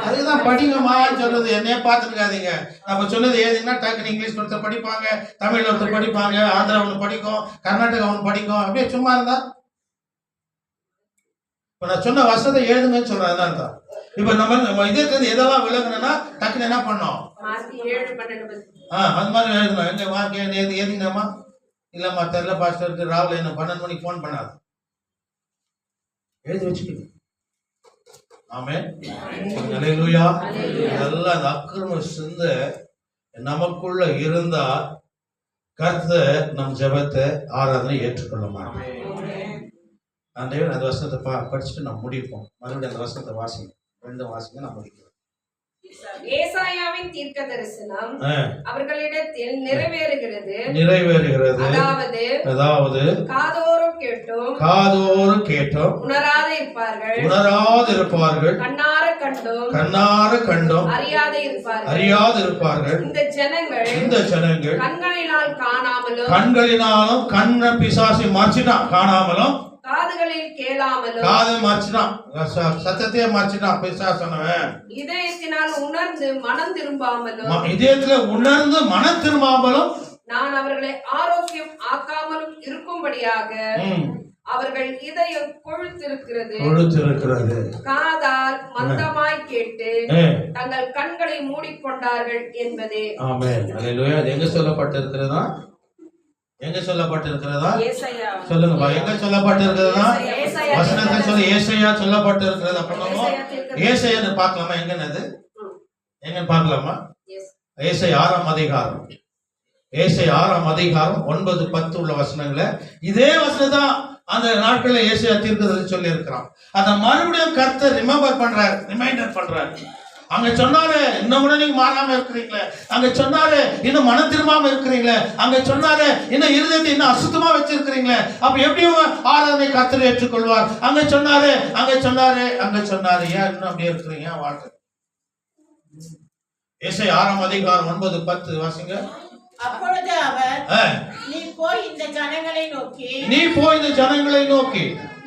அதுதான் படிங்கம்மா சொல்றது. என்னைய பார்த்துருக்காதீங்க. நம்ம சொன்னது ஏதுன்னா டக்குன்னு இங்கிலீஷ் ஒருத்தர் படிப்பாங்க, தமிழ் ஒருத்தர் படிப்பாங்க, ஆந்திரா ஒன்று படிக்கும், கர்நாடகா ஒன்று படிக்கும். அப்படியே சும்மா இருந்தா இப்ப நான் சொன்ன வசனத்தை எழுதுங்கன்னு சொல்றேன். அதான் இப்ப நம்ம இதற்கு எதெல்லாம் விளங்கணும்னா டக்குன்னு என்ன பண்ணோம்? அது மாதிரி எழுதணும். எங்க மார்க் எழுதிங்கம்மா? இல்லம்மா தெரியல பாஸ்டர், ராகுல் என்ன 12 மணிக்கு போன் பண்ணாது, எழுதி வச்சுக்கணும். ஆமென். அல்லேலூயா. இதெல்லாம் அந்த அக்கிரம சிந்த நமக்குள்ள இருந்தா கர்த்தர் நம் ஜெபத்தை ஆராதனை ஏற்றுக்கொள்ள மாட்டோம். அந்த வசனத்தை படிச்சுட்டு நம்ம முடிப்போம். மறுபடியும் அந்த வசனத்தை வாசிங்க, 2 வாசிங்க, நான் முடிக்கிறேன். ஏசாயாவின் தீர்க்கதரிசனம் அவர்களிடத்தில் நிறைவேறுகிறது. அதாவது காதோறு கேட்டும் உணராது இருப்பார்கள், கண்ணார கண்டும் அறியாது இருப்பார்கள். இந்த ஜனங்கள் கண்களினாலும் கண்ண பிசாசை மறைச்சிட்டான், காணாமலும் காதுகளில் கேளாமலும், காது மறைச்சிட்டான், சத்தத்தையே மறைச்சிட்டான் பிசாசனவன். இதயத்தினால் உணர்ந்து மனம் திரும்பாமலும், இதயத்துல உணர்ந்து மனம் திரும்பாமலும் நான் அவர்களை ஆரோக்கியம் ஆக்காமலும் இருக்கும்படியாக அவர்கள் இதயம் கொழுத்திருக்கிறது, காதால் மந்தமாய் கேட்டு தங்கள் கண்களை மூடிக்கொண்டார்கள் என்பதே. ஆமென். அல்லேலூயா. அது எங்க சொல்லப்பட்டிருக்கிறதா? எங்க சொல்லப்பட்டிருக்கிறதா? சொல்லுங்க. எங்க சொல்லப்பட்டிருக்கிறதா? வசனத்தை சொல்லி ஏசாயா சொல்லப்பட்டிருக்கிறது. அப்போ ஏசாயான்னு பார்க்கலாமா? எங்கன்னு எங்க பார்க்கலாமா? ஏசாயா 6ஆம் அதிகாரம், ஏசாயா 6ஆம் அதிகாரம் 9, 10 உள்ள வசனங்களை இதே வசனதான் அந்த நாட்கள்ல ஏசாயா தீர்க்கதரிசி சொல்லி இருக்கிறான். அதை மறுபடியும் கர்த்தர் ரிமைண்டர் பண்றாரு. அங்க சொன்னாரு, இன்னும் கூட நீங்க மாறாம இருக்கிறீங்களே. அங்க சொன்னாரு, இன்னும் மனம் திரும்பாம இருக்கிறீங்களே. அங்க சொன்னாரு, இன்னும் இருதயத்தை இன்னும் அசுத்தமா வச்சிருக்கிறீங்களே. அப்ப எப்படி ஆராதனை கர்த்தர் ஏற்றுக்கொள்வார்? அங்க சொன்னாரு. ஏன் இன்னும் அப்படியே இருக்கிறீங்க வாழ்க்கை? ஏசாயா 6ஆம் அதிகாரம் 9, 10 வாசிங்க. அப்பொழுது அவர், நீ போய் இந்த ஜனங்களை நோக்கி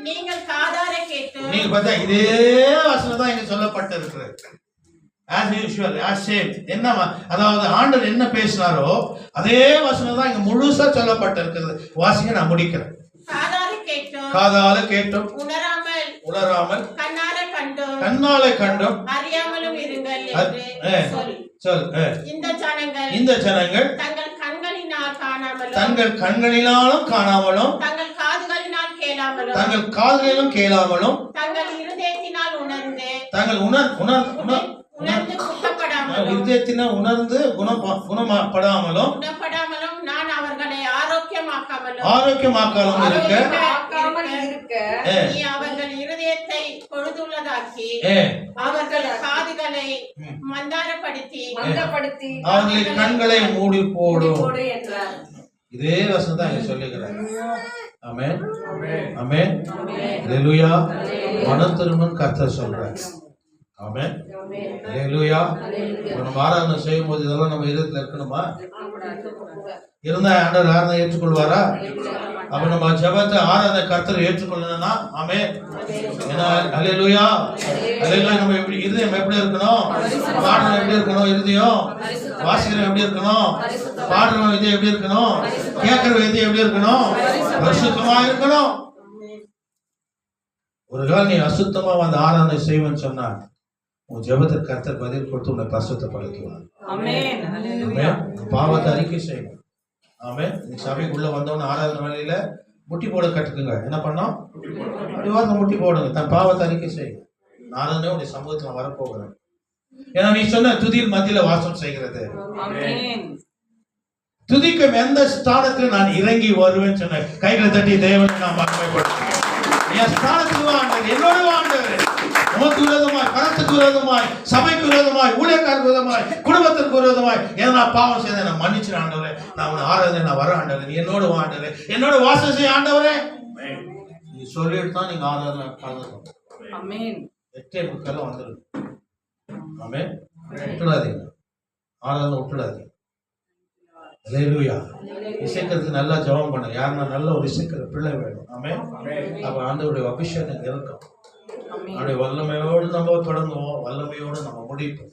நீங்கள் காதார கேட்டு. நீங்க பார்த்தா இதே வசனம் தான் இங்க சொல்லப்பட்டிருக்கிறது. as usual, as same. என்னவா? அதாவது ஆண்டவர் என்ன பேசினாரோ அதே வசனம் தான் இங்க முழுசா சொல்லப்பட்டிருக்கிறது. வாசிங்க, நான் முடிக்கிறேன். காதால கேட்டும் உணராமல் கண்ணால கண்டும் அறியாமலும் இருங்கள் என்று சொல். இந்த ஜனங்கள் தங்கள் கண்களினாலும் காணாமலும் தங்கள் காதுகளிலும் கேளாமலும் தங்கள் இருதயத்தினால் உணர்ந்து குணப்படாமலும் நான் அவர்களை ஆரோக்கியமாக்காமலும் இருக்க நீ அவர்கள் இருதயத்தை பொழுதுள்ளதாக்கி அவர்கள் காதுகளை மந்தாரப்படுத்தி அவர்களின் கண்களை மூடி போடும். இதே வசனம் தான் இங்க சொல்லுகிறார். ஆமென், ஆமென், அல்லேலூயா. மனம் திரும்பும் கர்த்தர் சொல்றார். ஆமென். ஆமென். அல்லேலூயா. அல்லேலூயா. நம்ம ஆராதனை செய்யும் போது இதெல்லாம் நம்ம இதயத்துல இருக்கணுமா? ஆமாம். இருந்தா ஆண்டவர் ஆராதனை ஏற்றுக்கொள்வாரா? அப்ப நம்ம ஜெபத்தை ஆராதனை கர்த்தர் ஏற்றுக்கொள்ளணும்னா ஆமென். ஏன்னா அல்லேலூயா. அல்லேலூயா. நம்ம எப்படி இருதயம் எப்படி இருக்கணும்? பாடணும் எப்படி இருக்கணும்? இருதயம் வாசிக்கிறோம் எப்படி இருக்கணும்? பாடுறோம் இது எப்படி இருக்கணும்? கேட்கிற இது எப்படி இருக்கணும்? பரிசுத்தமா இருக்கணும். ஒரு கால் நீ அசுத்தமா வந்து ஆராதனை செய்வேன்னு சொன்னா உன் ஜெபத்திற்கு கர்த்தர் பதில் கொடுத்து உன்னை பரிசுத்தப்படுத்துவார். ஆமென். ஹalleluya. ஆமென். பாவத்தை அறிக்கை செய்யணும். ஆமென். நீ சபைக்குள்ள வந்தவன ஆராதனை வேளையில முட்டி போட கட்டுக்குங்க. என்ன பண்ணோம்? அப்படி முட்டி போடுங்க. தன் பாவத்தை அறிக்கை செய்யுங்க. நானே உடைய சமூகத்துல வரப்போகிறேன். ஏன்னா நீ சொன்ன துதியில் மத்தியில வாசம் செய்கிறது. ஆமென். துதிக்கும் எந்த ஸ்தானத்தில் நான் இறங்கி வருவேன்னு சொன்ன கைகளை தட்டி தேவனை நான் மகிமைப்படுத்துறேன். என் ஸ்தானத்துக்கு ஆண்டவர், என்னோட ஆண்டவர், உமக்கு விரோதமாய், பணத்துக்கு விரோதமாய், சபைக்கு விரோதமாய், ஊழியக்காரருக்கு விரோதமாய், குடும்பத்திற்கு விரோதமாய் ஏன்னா பாவம் செய்த நான் மன்னிச்சு ஆண்டவரே, நான் உன்னை ஆராதனை நான் வர ஆண்டவரே, நீ என்னோட ஆண்டவரே, என்னோட வாசம் செய்ய ஆண்டவரே. நீ சொல்லிட்டு தான் நீங்க ஆராதனை கலந்துக்கணும். ஆமென். 8:45 வந்துடும். ஆமென். விட்டுடாதீங்க, ஆராதனை விட்டுடாதீங்க. அல்லேலூயா. இசைக்கிறதுக்கு நல்லா ஜெபம் பண்ண. யாருன்னா நல்ல ஒரு இசைக்கிற பிள்ளை வேணும். ஆமென். அப்ப ஆண்டவருடைய அபிஷேகம் இருக்கும். அவருடைய வல்லமையோடு நம்ம தொடங்குவோம், வல்லமையோடு நம்ம முடிப்போம்.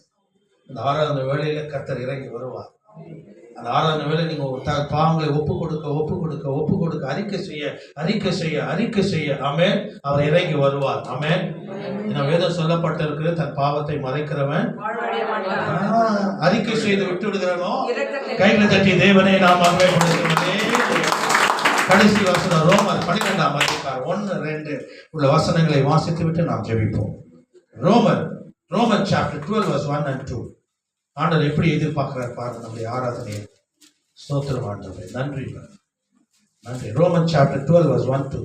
இந்த ஆராதனை வேளையில கர்த்தர் இறங்கி வருவார். அந்த ஆராதனை வேளை நீங்க பாவங்களை ஒப்பு கொடுக்க அறிக்கை செய்ய ஆமென், அவர் இறங்கி வருவார். ஆமென். வேதம் சொல்லப்பட்டிருக்கிறது, தன் பாவத்தை மறைக்கிறவன் அறிக்கை செய்து விட்டு விடுகிறனோ கைகளை தட்டி தேவனே நாம் மகிமைப்படுத்துகிறதே. கடைசி வசனம் ரோமர் 12ஆம் அதிகாரம் 1-2 உள்ள வசனங்களை வாசித்து விட்டு நாம் ஜெபிப்போம். ரோமர் சாப்டர் 12 verse 1 and 2. ஆண்டவர் எப்படி எதிர்பார்க்கிறார் பாருங்க நம்முடைய ஆராதனையை. ஸ்தோத்திரம் ஆண்டவரே, நன்றி நன்றி. Roman chapter 12 verse 1-2.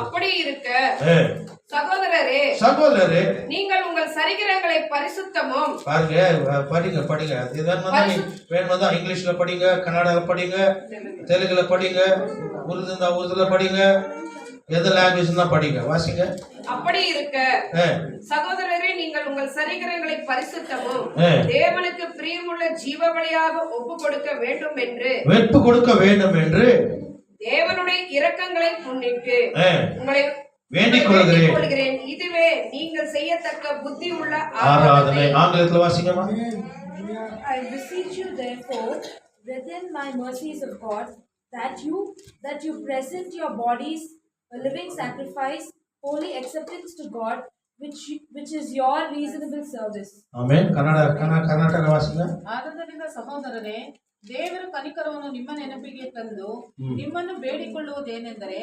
அப்படி இருக்க சகோதரரே நீங்கள் உங்கள் சரீரங்களை பரிசுத்தமும் பாருங்க படிங்க வேணுமா இங்கிலீஷ்ல படிங்க, கன்னடால படிங்க, தெலுங்குல படிங்க, உருதுல படிங்க, எந்த லாங்குவேஜ் தான் படிங்க, வாசிங்க. அப்படி இருக்க சகோதரரே நீங்கள் உங்கள் சரீரங்களை பரிசுத்தமும் தேவனுக்கு பிரியமுள்ள ஜீவ பலியாக ஒப்பு கொடுக்க வேண்டும் என்று தேவனுடைய இரக்கங்களை முன்னிட்டு உங்களை வேண்டிக் கொள்கிறேன். இதுவே நீங்கள் செய்யத்தக்க புத்தி உள்ள ஆராதனை. ஆங்கிலத்தில் வாசிங்கம்மா. I beseech you therefore, brethren, by mercies of God, that you present your bodies a living sacrifice, holy acceptance to God, which is your reasonable service. Amen. Karnataka ವಾಸಿನ. ಆದದರಿಂದ ಸಹೋದರರೇ, ದೇವರ ಕನಿಕರವನ್ನು ನಿಮ್ಮ ನೆನಪಿಗೆ ತಂದು ನಿಮ್ಮನ್ನು ಬೇಡಿಕೊಳ್ಳುವುದೇನೆಂದರೆ,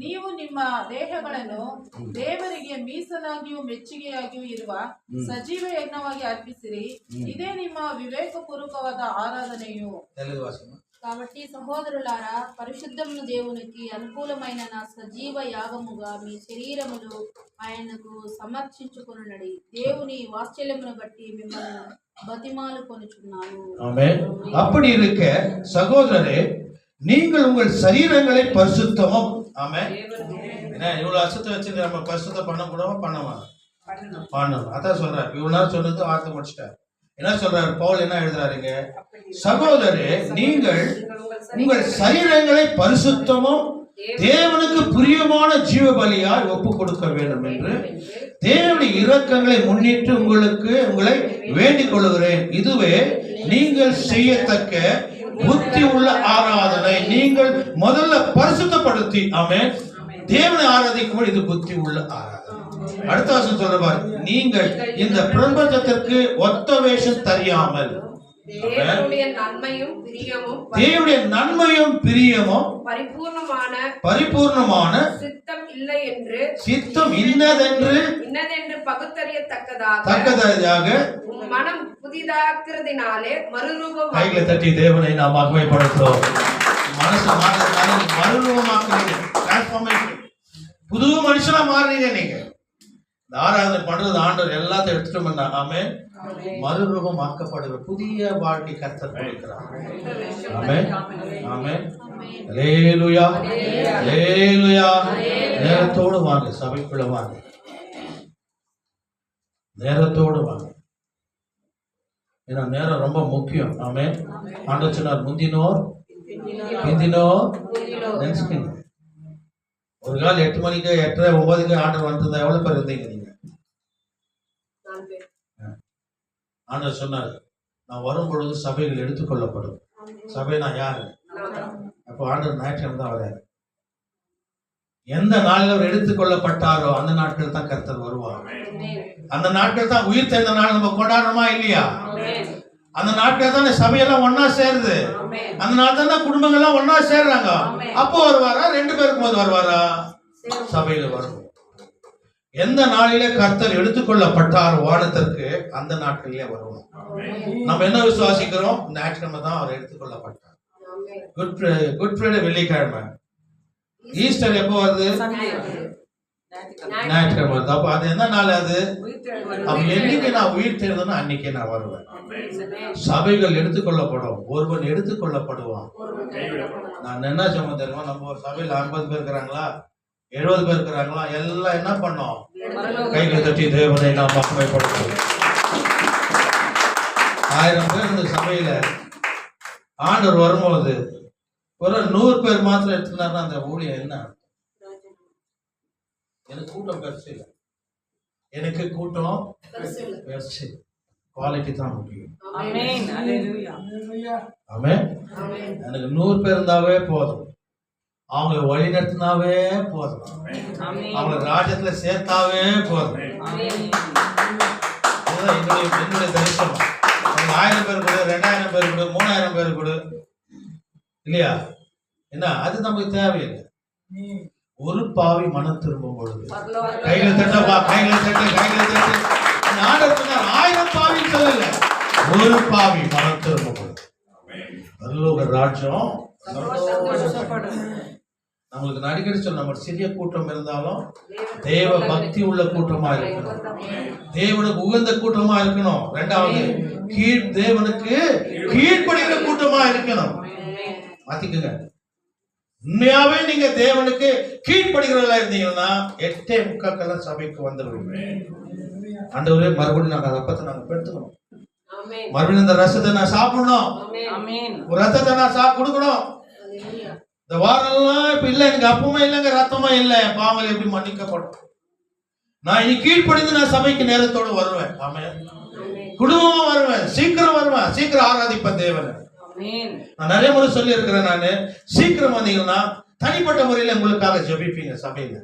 ನೀವು ನಿಮ್ಮ ದೇಹಗಳನ್ನು ದೇವರಿಗೆ ಮೀಸಲಾಗಿಯೂ ಮೆಚ್ಚುಗೆಯಾಗಿಯೂ ಇರುವ ಸಜೀವ ಯಜ್ಞವಾಗಿ ಅರ್ಪಿಸಿರಿ, ಇದೇ ನಿಮ್ಮ ವಿವೇಕಪೂರ್ವಕವಾದ ఆరాధనయు. కాబట్టి సహోదరులారా, పరిశుద్ధమును దేవునికి అనుకూలమైన నా సజీవ యాగముగా మీ శరీరములు ఆయనకు సమర్పించుకొనుడి. దేవుని వాత్సల్యమును బట్టి మిమ్మల్ని బతిమాలు కొనుచున్నాను. ஆமென். அப்படி இருக்க சகோதரரே, நீங்கள் உங்கள் சரீரங்களை பரிசுத்தமும். ஆமென். என்ன இவ்வளவு அசுத்தம் வச்சிருக்க, நம்ம பரிசுத்தம் பண்ணணும். அதான் சொல்றாரு. இவ்வளவு சொன்னது வார்த்தை முடிச்சிட்டார். என்ன சொல்றாரு பவுல்? என்ன எழுதுறாருங்க? சகோதரரே, நீங்கள் உங்கள் சரீரங்களை பரிசுத்தமும் தேவனுக்கு பிரியமான ஜீவ பலியாய் ஒப்பு கொடுக்க வேண்டும் என்று தேவனுடைய இரக்கங்களை முன்னிட்டு உங்களை வேண்டிக் கொள்கிறேன். இதுவே நீங்கள் செய்யத்தக்க புத்தி உள்ள ஆராதனை. நீங்கள் முதல்ல பரிசுத்தப்படுத்தி ஆமென் தேவனை ஆராதிக்கும். இது புத்தி உள்ள ஆராதனை. அடுத்த வருஷம் சொல்றார், நீங்கள் இந்த பிரபஞ்சத்திற்கு ஒத்த வேஷம் தெரியாமல் தேவனுடைய நன்மையும் பிரியமும் பரிபூர்ணமான சித்தம் இன்னதென்று பகுத்தறியத்தக்கதாக மனம் புதிதாக்குறதினாலே மறுரூபம். கைகளை தட்டி தேவனை நாம் மகிமைப்படுத்துவோம். மனசு மாற்றத்தால மறுரூபமாக்குறீங்க, டிரான்ஸ்ஃபார்மேஷன், புது மனுஷனா மாறுறீங்க. நீங்க ஆராதனை பண்றது ஆண்டவர் எல்லாத்தையும் எடுத்துட்டு வந்தாங்க. ஆமென். மறுரூபம் ஆக்கப்படுகிற புதிய வாழ்க்கை கர்த்தர் கொடுக்கிறார். ஆமென். ஆமென். அல்லேலூயா. அல்லேலூயா. நேரத்தோடு வாங்க, சபைக்குள்ள வாங்க. நேரத்தோடு வாங்க. ஏன்னா நேரம் ரொம்ப முக்கியம். ஆமென். ஆண்டவர் சொன்னார், முந்தினோர் பிந்தினோர் நினைச்சுக்கங்க. ஒரு கால் 8 மணிக்கு 8:30 9க்கு ஆண்டவர் வந்திருந்தா எவ்வளவு பேர் இருந்தீங்க நீங்க? ஆண்டவர் சொன்னார், நான் வரும் பொழுது சபைகள் எடுத்துக்கொள்ளப்படும். சபை நான் யாரு? அப்போ ஆண்டவர் ஞாயிற்றுக்கிழமை தான் வர்றாரு. எந்த நாளில் அவர் எடுத்துக்கொள்ளப்பட்டாரோ அந்த நாட்கள் தான் கர்த்தர் வருவார். அந்த நாட்கள் தான் உயிர் தெழுந்த நாள் நம்ம கொண்டாடுறோமா இல்லையா? அந்த நாட்கள் தான் சபையெல்லாம் ஒன்னா சேருது. அந்த நாள் தான் குடும்பங்கள்லாம் ஒன்னா சேர்றாங்க. அப்போ வருவாரா? 2 பேருக்கும் போது வருவாரா? சபையில வரும். எந்த நாளிலே கர்த்தர் எடுத்துக்கொள்ளப்பட்டார் வானத்திற்கு அந்த நாட்களிலே வருவோம். நம்ம என்ன விசுவாசிக்கிறோம்? ஞாயிற்றுக்கிழமை தான் அவர் எடுத்துக்கொள்ளப்பட்டார். குட் ஃப்ரைடே வெள்ளிக்கிழமை. ஈஸ்டர் எப்போ வருது? ஞாயிற்றுக்கிழமை வருது. அப்போ அது என்ன நாள்? அது அப்ப என்னைக்கு நான் உயிர் தேர்ந்தனோ அன்னைக்கே நான் வருவேன். சபைகள் எடுத்துக்கொள்ளப்படும். ஒருவன் எடுத்துக்கொள்ளப்படுவான். நான் என்ன சொன்ன தெரியுமா? நம்ம ஒரு சபையில் 50 பேர் இருக்கிறாங்களா, 70 பேர் இருக்கிறாங்களா, எல்லாம் என்ன பண்ணோம்? கைகளை தட்டி தேவனை நாம் மகிமைப்படுத்துவோம். 1000 பேர் இந்த சபையில ஆண்டவர் வரும்போது ஒரு 100 பேர் மாத்திரம் எடுத்துனாருன்னா அந்த ஊழியம் என்ன? எனக்கு கூட்டம் பெருசு இல்லை. எனக்கு கூட்டம் பெருசு. குவாலிட்டி தான் முக்கியம். ஆமென். எனக்கு 100 பேர் இருந்தாவே போதும். அவங்களை வழி நடத்தினாவே போதும். அவங்களை ராஜ்யத்துல சேர்த்தாவே போதும். என்னுடைய தரிசனம். 1000 பேர் கொடு, 2000 பேர் கொடு, 3000 பேர் கொடு, இல்லையா? என்ன அது நமக்கு தேவையில்லை. ஒரு பாவி மனம் திரும்பும் பொழுது கைகளை தட்டப்பா, கைகளை தட்டு, கைகளை தட்டு. 1000 பாவி சொல்லல, ஒரு பாவி மனம் திரும்பும் பொழுது பரலோக ராஜ்யம் நம்மளுக்கு அடிக்கடி சொல்ல. நம்ம சிறிய கூட்டம் இருந்தாலும் தேவ பக்தி உள்ள கூட்டமா இருக்கணும். தேவனுக்கு உகந்த கூட்டமா இருக்கணும். 2வது தேவனுக்கு கீழ்ப்படிகிற கூட்டமா இருக்கணும். மாத்திக்கங்க. உண்மையாவே நீங்க தேவனுக்கு கீழ்ப்படுகிறவர்களா இருந்தீங்கன்னா 8:45 சபைக்கு வந்துடுவீங்க. ஆண்டவரே, மறுபடியும் நாங்க அப்பத்தை நாங்க பெற்றுக்கணும். மறுபடியும் இந்த ரசத்தை நான் சாப்பிடணும். ஒரு ரத்தத்தை நான் கொடுக்கணும். இந்த வாரம்லாம் இப்ப இல்ல, எனக்கு அப்பவுமே இல்லைங்க, ரத்தமா இல்லை, பாவங்கள் எப்படி மன்னிக்கப்படும்? நான் இனி கீழ்ப்படிந்து நான் சபைக்கு நேரத்தோடு வருவேன். ஆமென். குடும்பமா வருவேன், சீக்கிரம் வருவேன், சீக்கிரம் ஆராதிப்பேன் தேவனை. நான் நிறைய முறை சொல்லி இருக்கிறேன். நான் சீக்கிரம் வந்தீங்கன்னா தனிப்பட்ட முறையில உங்களுக்காக ஜெபிப்பீங்க சபையில.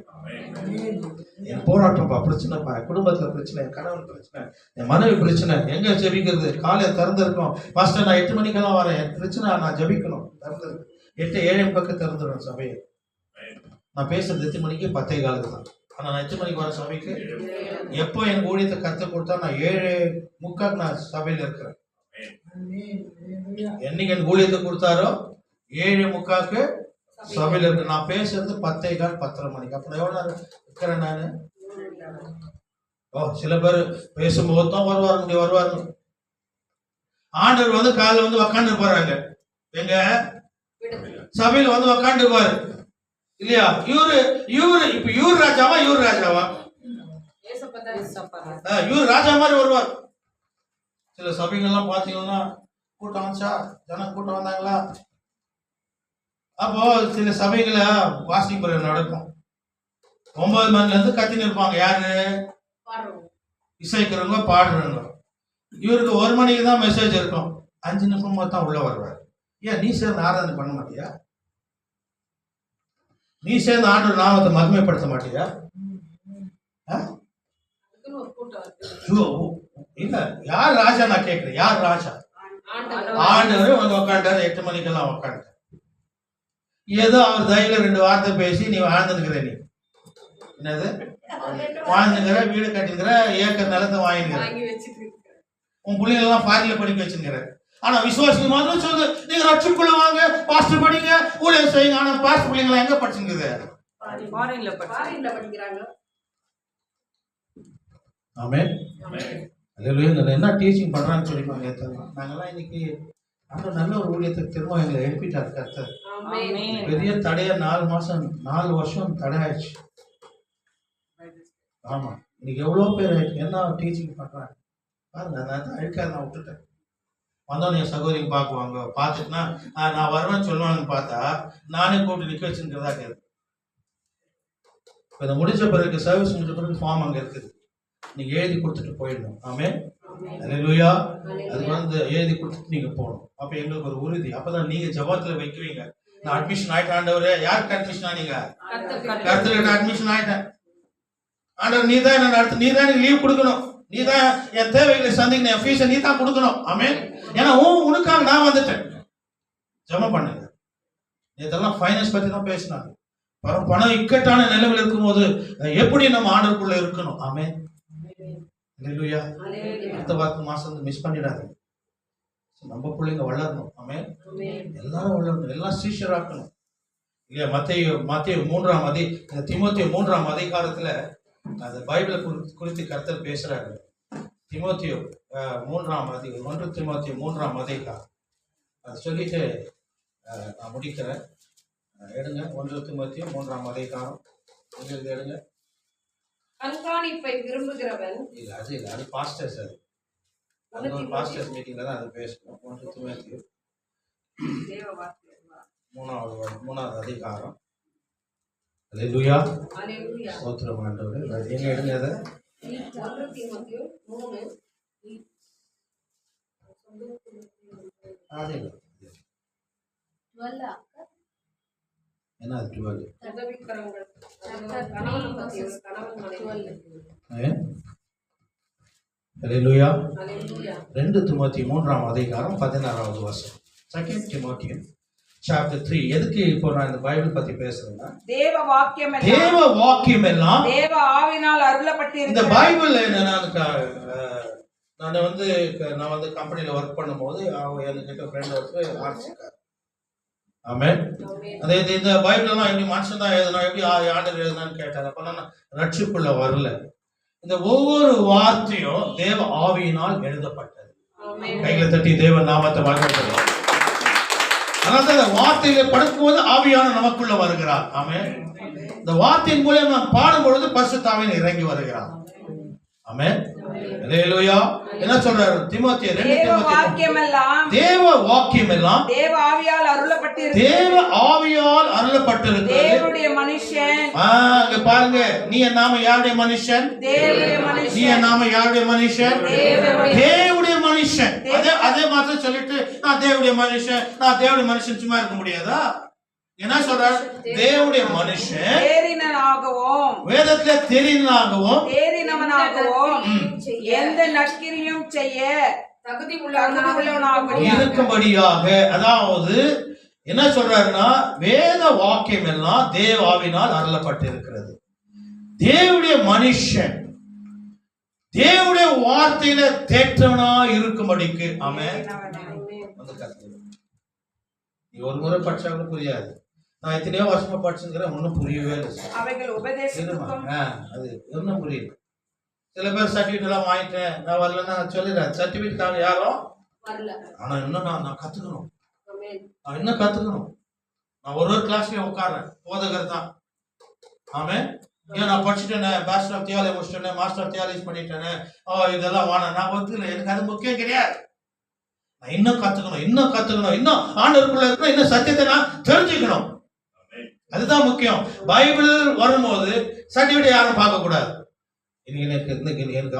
என் போராட்டம்ப்பா, பிரச்சனைப்பா, குடும்பத்துல பிரச்சனை, என் கணவன் பிரச்சனை, என் மனைவி பிரச்சனை, எங்க ஜெபிக்கிறது? காலையில திறந்திருக்கோம். ஃபர்ஸ்ட் நான் 8 மணிக்கெல்லாம் வரேன். என் பிரச்சனை நான் ஜெபிக்கணும். திறந்திருக்கு 8-7 பக்கம் திறந்துடும் சபையை. நான் பேசுறது 8 மணிக்கு 10:15 தான். ஆனா நான் 8 மணிக்கு வர சபைக்கு எப்போ எனக்கு ஊழியத்தை கற்றுக் கொடுத்தா நான் 7:45 நான் சபையில இருக்கிறேன். என்னைக்கு எனக்கு ஊழியத்தை கொடுத்தாரோ 7:45 சபையில இருக்கு. நான் பேசுறது 10:15 10:30 மணிக்கு. அப்ப எவ்வளவு நேரம் இருக்கிறேன் நானு? சில பேர் பேசும்போது தான் வருவாரு. ஆண்டவர் வந்து காலைல வந்து உக்காண்டு போறாங்க. எங்க சபையில வந்து உக்காண்டு பாரு, இல்லையா? இப்ப இவரு ராஜாவா? இவரு ராஜா மாதிரி வருவார். சில சபைகள்லாம் பாத்தீங்கன்னா கூட்டம் வந்துச்சா, ஜனம் கூட்டம் வந்தாங்களா? அப்போ சில சபைகளை வாசிங் பிரேயர் நடக்கும். 9 மணில இருந்து கத்தின்னு இருப்பாங்க. யாரு? இசைக்கிறவங்க, பாடுறவங்க. இவருக்கு 1 மணிக்கு தான் மெசேஜ் இருக்கும். 5 நிமிஷமா தான் உள்ள வருவார். ஏன் நீ சேர்ந்து ஆராதனை பண்ண மாட்டியா? நீ சேர்ந்து ஆண்டவர் நாமத்தை மகிமைப்படுத்த மாட்டியா? இல்ல, யார் ராஜா? நான் கேட்கிறேன், யார் ராஜா? ஆண்டவர் வந்து உக்காண்டாரு. 8 மணிக்கெல்லாம் உக்காண்டார். ஏதோ அவர் தயவுல 2 வார்த்தை பேசி நீ வாழ்ந்துருக்கிற. நீ என்னது வாழ்ந்துக்கிற? வீடு கட்டிக்கிற, ஏக்கர் நிலத்தை வாங்கிக்கிற, உன் பிள்ளைங்களெல்லாம் ஃபாரின்ல படிக்க வச்சுக்கிற. ஆனா விசுவாசிகள் மாதிரி சொல்லு, நீங்க ரட்சிக்குள்ள வாங்க, பாஸ்டர் படிங்க, ஊழியர் செய்யுங்க. ஆனா பாஸ்டர் பிள்ளைங்களா எங்க படிச்சுங்குது? ஆமென். அல்லேலூயா. என்ன டீச்சிங் பண்றான்னு சொல்லிப்பாங்க. நாங்கெல்லாம் இன்னைக்கு நல்ல ஒரு ஊழியத்துக்கு திரும்ப எங்களை எழுப்பிட்டார் கர்த்தர். பெரிய தடைய 4 வருஷம் தடை ஆயிடுச்சு. ஆமா, இன்னைக்கு எவ்வளோ பேர் என்ன டீச்சிங் பண்ணுறாங்க பாருங்க. நான் தான் அழுக்காது, நான் விட்டுட்டேன். வந்தோன்னு என் சகோதரிங்க பார்க்குவாங்க, பார்த்துட்டுனா நான் வருவேன்னு சொல்லுவாங்கன்னு பார்த்தா நானே கூப்பிட்டு நிற்க வச்சுருக்கிறதா கேட்கு. இப்போ இதை முடிச்ச பிறகு சர்வீஸ் முடிச்ச பிறகு ஃபார்ம் அங்கே இருக்குது, நீங்கள் எழுதி கொடுத்துட்டு போயிடணும். ஆமென், அல்லேலூயா. அது வந்து எழுதி கொடுத்துட்டு நீங்கள் போகணும். அப்போ எங்களுக்கு ஒரு உறுதி. அப்போ தான் நீங்கள் ஜெபத்தில் வைக்குவீங்க, நான் அட்மிஷன் ஆகிட்டேன் ஆண்டவரே. யாருக்கு அட்மிஷன் ஆனீங்க? கர்த்தர்கிட்ட அட்மிஷன் ஆகிட்டேன் ஆண்டவர். நீ தான் என்ன அடுத்து, நீ தான் எனக்கு லீவ் கொடுக்கணும், நீ தான் என் தேவைகளை சந்திக்கணும், என் ஃபீஸை நீ தான் கொடுக்கணும். ஆமென். ஏன்னா உனக்காக நான் வந்துட்டேன். ஜெபம் பண்ணுங்க. இதெல்லாம் ஃபைனான்ஸ் பற்றி தான் பேசினாங்க. பணம் இக்கட்டான நிலைமையில் இருக்கும்போது எப்படி நம்ம ஆண்டவருக்குள்ள இருக்கணும். ஆமென், அல்லேலூயா. அடுத்த வாரத்து மாசம் மிஸ் பண்ணிடாதீங்க. நம்ம பிள்ளைங்க வளரணும். ஆமென், எல்லாரும் வளரணும், எல்லாம் சீஷராக்கணும் இல்லையா? மத்தேயு 3 தீமோத்தேயு 3 அதிகாரத்துல அந்த பைபிளை குறித்து கர்த்தர் பேசுறாரு. தீமோத்தேயு 1 தீமோத்தேயு 3 அதிகாரம். அது சொல்லிட்டு நான் முடிக்கிறேன். எடுங்க 1 தீமோத்தேயு 3 அதிகாரம் உங்களுக்கு எடுங்க. கண்காணிப்பை விரும்புகிறவன் இல்ல அது பாஸ்டர்ஸ், அது ஒரு பாஸ்டர்ஸ் மீட்டிங்ல தான் அது பேசணும். 1 தீமோத்தேயு 3 அதிகாரம். அல்லேலூயா, அல்லேலூயா. ஸ்தோத்திரம் ஆண்டவரே. எங்க எடுங்க அதை. 1 தீமோத்தேயு 3 அது என்ன 12? உதவிக்கரங்கள். கணவன் பத்தி, கணவன் மனைவி. அல்லேலூயா. அல்லேலூயா. 2 தீமோத்தேயு 3 அதிகாரம் 16வது வசனம். 2 தீமோத்தேயு chapter 3. எதுக்கு இப்போ நான் இந்த பைபிள் பத்தி பேசுறேன்னா, தேவ வாக்கியம் எல்லாம் தேவ ஆவியினால் அருளப்பட்டிருக்கிறது. இந்த பைபிள் நான் வந்து கம்பெனில ஒர்க் பண்ணும்போது என்கிட்ட ஃப்ரெண்ட் ஒருத்தர் ஆர்ட்ஸ்க்கார். ஆமென். அதே இந்த பைபிள் எல்லாம் எப்படி மனுஷன் தான் எழுதணும், எப்படி ஆர்டர் எழுதணும்னு கேட்டார். அப்ப நான் ரட்சிப்புள்ள வரல. இந்த ஒவ்வொரு வார்த்தையும் தேவ ஆவியினால் எழுதப்பட்டது. கைகளை தட்டி தேவ நாமத்தை மகிமைப்படுத்துவோம். அதனால இந்த வார்த்தையில படுக்கும்போது ஆவியான நமக்குள்ள வருகிறார். ஆமென். இந்த வார்த்தையின் மூலம் நாம் பாடும் பொழுது பரிசுத்த ஆவியானவர் இறங்கி வருகிறார். ஆமென், அல்லேலூயா. என்ன சொல்றாரு தீமோத்தேயு? தேவ வாக்கியம் எல்லாம் தேவ ஆவியால் அருளப்பட்டிருக்கிறது. தேவ ஆவியால் அருளப்பட்டிருக்கிறது. தேவனுடைய மனுஷன். இங்க பாருங்க, நீ நாம யாருடைய மனுஷன்? தேவனுடைய மனுஷன். நீ நாம யாருடைய மனுஷன்? தேவனுடைய மனுஷன். அதே மாதிரி சொல்லிட்டு நான் தேவனுடைய மனுஷன் சும்மா இருக்க முடியாதா? என்ன சொல்றார்? தேவனுடைய மனுஷன் தேறினனாகவும், வேதத்துல தேறினவனாகவும் எந்த நற்கிரியும் செய்ய தகுதி உள்ளவனாக இருக்கும்படியாக. அதாவது என்ன சொல்றாருன்னா, வேத வாக்கியம் எல்லாம் தேவ ஆவியினால் அருளப்பட்டிருக்கிறது. தேவனுடைய மனுஷன் தேவனுடைய வார்த்தையில தேற்றவனா இருக்கும்படிக்கு. ஆமென். நீ ஒரு முறை படிச்சாலும் புரியாது. நான் எத்தனையோ வருஷமா படிச்சுக்கிறேன், ஒன்னும் புரியவே இல்லை. அவைகள் உபதேசத்துக்கும் அது ஒன்னும் புரியல. சில பேர் சர்டிபிகேட் எல்லாம் வாங்கிட்டேன், நான் வரலன்னா சொல்லிடுறேன். சர்டிபிகேட் யாரும் வரல. ஆனா இன்னும் நான் கத்துக்கணும். நான் இன்னும் கத்துக்கணும். நான் ஒரு கிளாஸ்லயும் உட்கார்றேன், போதகர் தான். ஆமென். ஏன் நான் படிச்சுட்டேனே, பேச்சுலர் ஆஃப் தியாலஜி முடிச்சிட்டேனே, மாஸ்டர் ஆஃப் தியாலஜி பண்ணிட்டேனே, இதெல்லாம் வாங்க நான் ஒத்துக்கல. எனக்கு அது முக்கியம் கிடையாது. நான் இன்னும் கத்துக்கணும், இன்னும் ஆண்டவருக்குள்ள இருக்கணும், இன்னும் சத்தியத்தை நான் தெரிஞ்சுக்கணும். அதுதான் முக்கியம். பைபிள் வரும்போது சர்டிபிகேட் யாரும் பார்க்க கூடாது. எனக்கு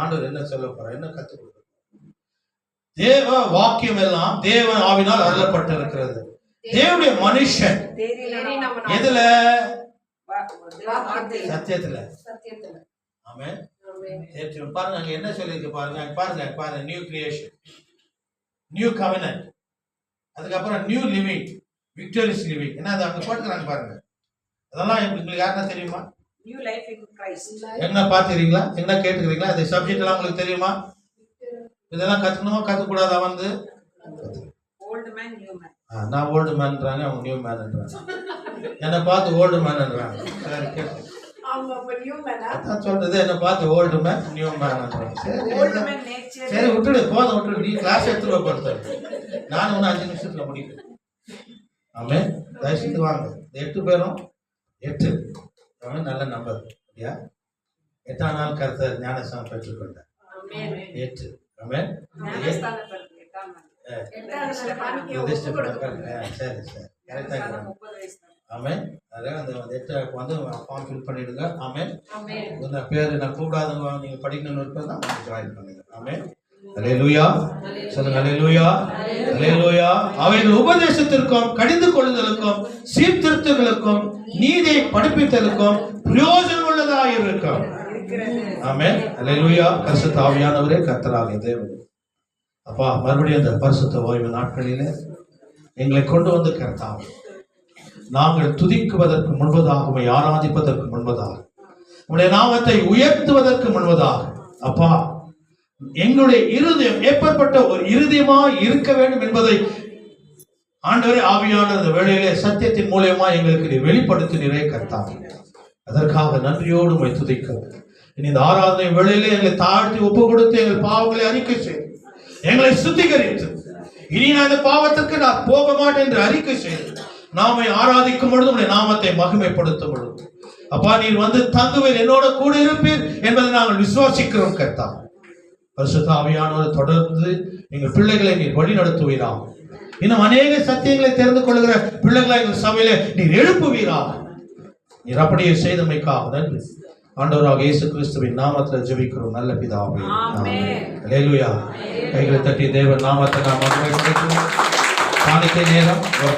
ஆண்டவர் என்ன சொல்ல போற, என்ன கத்துக் கொடுக்க. தேவ வாக்கியம் எல்லாம் தேவ ஆவியினால் அருளப்பட்டிருக்கிறது. தேவனுடைய மனுஷன் எதுல? சத்தியத்துல. ஆமென். பாருங்க அங்க என்ன சொல்லிருக்கு பாருங்க. நியூ கிரியேஷன், நியூ கவெனன்ட், அதுக்கப்புறம் நியூ லிவிங், விக்டோரியஸ் லிவிங். என்ன அது அங்க போட்டுக்கிறாங்க பாருங்க. அதெல்லாம் உங்களுக்கு யாருன்னா தெரியுமா? New life in Christ. என்ன பாத்துறீங்களா? என்ன கேட்டுக்கிறீங்களா? இந்த சப்ஜெக்ட் எல்லாம் உங்களுக்கு தெரியுமா? இதெல்லாம் கத்துக்கணுமா கத்துக்கூடாதா? வந்து ஓல்ட் மேன் நியூ மேன். நான் ஓல்டு மேன்றாங்க, அவங்க நியூ மேன்ன்றாங்க. என்னை பார்த்து ஓல்டு மேன்ன்றாங்க. அதான் சொல்றது, என்ன பார்த்து ஓல்டு மேன் நியூ மேன்ன்றாங்க. சரி விட்டுடு, போதும் விட்டுடு. நீ கிளாஸ் எடுத்துருவ பொறுத்த நானும் ஒன்று 5 நிமிஷத்துல முடிக்கிறேன். ஆமென். தயவுசெய்து வாங்க. 8 பேரும் 8 நல்ல நம்பர் இல்லையா? 8ஆம் நாள் கர்த்தர் ஞானஸ்நானம் பெற்றுக்கொண்டார். ஏற்று ஆமென். ஞானஸ்தானம் பெற்று 8ஆம் நாள். உபதேசம் பண்ணாங்க. சரி கரெக்டா 30 வயசு தான். ஆமென். அதான் அந்த 8 வந்து ஃபார்ம் ஃபில் பண்ணிடுங்க. ஆமென். இந்த பேர் நான் கூப்பிடாதவங்க நீங்க படிக்கணும்னு இருக்கா தான் ஜாயின் பண்ணுங்க. ஆமென். அல்லேலூயா. சொல்லுங்க அல்லேலூயா. அல்லேலூயா. அவைகள் உபதேசத்திற்கும் கடிந்து கொள்ளுதலுக்கும் சீர்திருத்தங்களுக்கும் நீதியை படிப்பித்தலுக்கும் பிரயோஜனம் உள்ளதாக இருக்கும். ஆமென். அல்லேலூயா. பரிசுத்த ஆவியானவரே கர்த்தராகிய தேவன் அப்பா, மறுபடியும் அந்த பரிசுத்த ஓய்வு நாட்களிலே எங்களை கொண்டு வந்து கர்த்தாவே, நாங்கள் துதிக்குவதற்கு முன்பதாக, ஆராதிப்பதற்கு முன்பதாக, உம்முடைய நாமத்தை உயர்த்துவதற்கு முன்பதாக அப்பா, எங்களுடைய இருதயம் எப்பேற்பட்ட ஒரு இருதயமாய் இருக்க வேண்டும் என்பதை ஆண்டவரே ஆவியான அந்த வேளையிலே சத்தியத்தின் மூலமா எங்களுக்கு நீ வெளிப்படுத்தினரே கர்த்தாவே. அதற்காக நன்றியோடு உம்மை துதிக்கிறோம். இனி இந்த ஆராதனை வேளையிலே எங்களை தாழ்த்தி ஒப்பு கொடுத்து எங்கள் பாவங்களை அறிக்கை செய்து எங்களை சுத்திகரித்து இனி நான் இந்த பாவத்திற்கு நான் போக மாட்டேன் என்று அறிக்கை செய்து நாமை ஆராதிக்கும் பொழுது உடைய நாமத்தை மகிமைப்படுத்தும் பொழுது அப்பா, நீர் வந்து தங்குவீர், என்னோட கூட இருப்பீர் என்பதை நாங்கள் விசுவாசிக்கிறோம் கர்த்தா. பரிசுத்த ஆவியானவர் தொடர்ந்து எங்கள் பிள்ளைகளை நீர் வழி நடத்துவீரா. இன்னும் அநேக சத்தியங்களை தெரிந்து கொள்கிற பிள்ளைகளை எங்கள் சபையில நீர் எழுப்புவீரா. நீர் அப்படியே செய்தமைக்காக நன்றி. ஆண்டவராக இயேசு கிறிஸ்துவின் நாமத்தில் ஜெபிக்கிறோம் நல்ல பிதாவே. ஆமென். அல்லேலூயா. கைகளை தட்டி தேவன் நாமத்தை நாம் மகிமைப்படுத்துவோம். காணிக்கை நேரம் ஒரு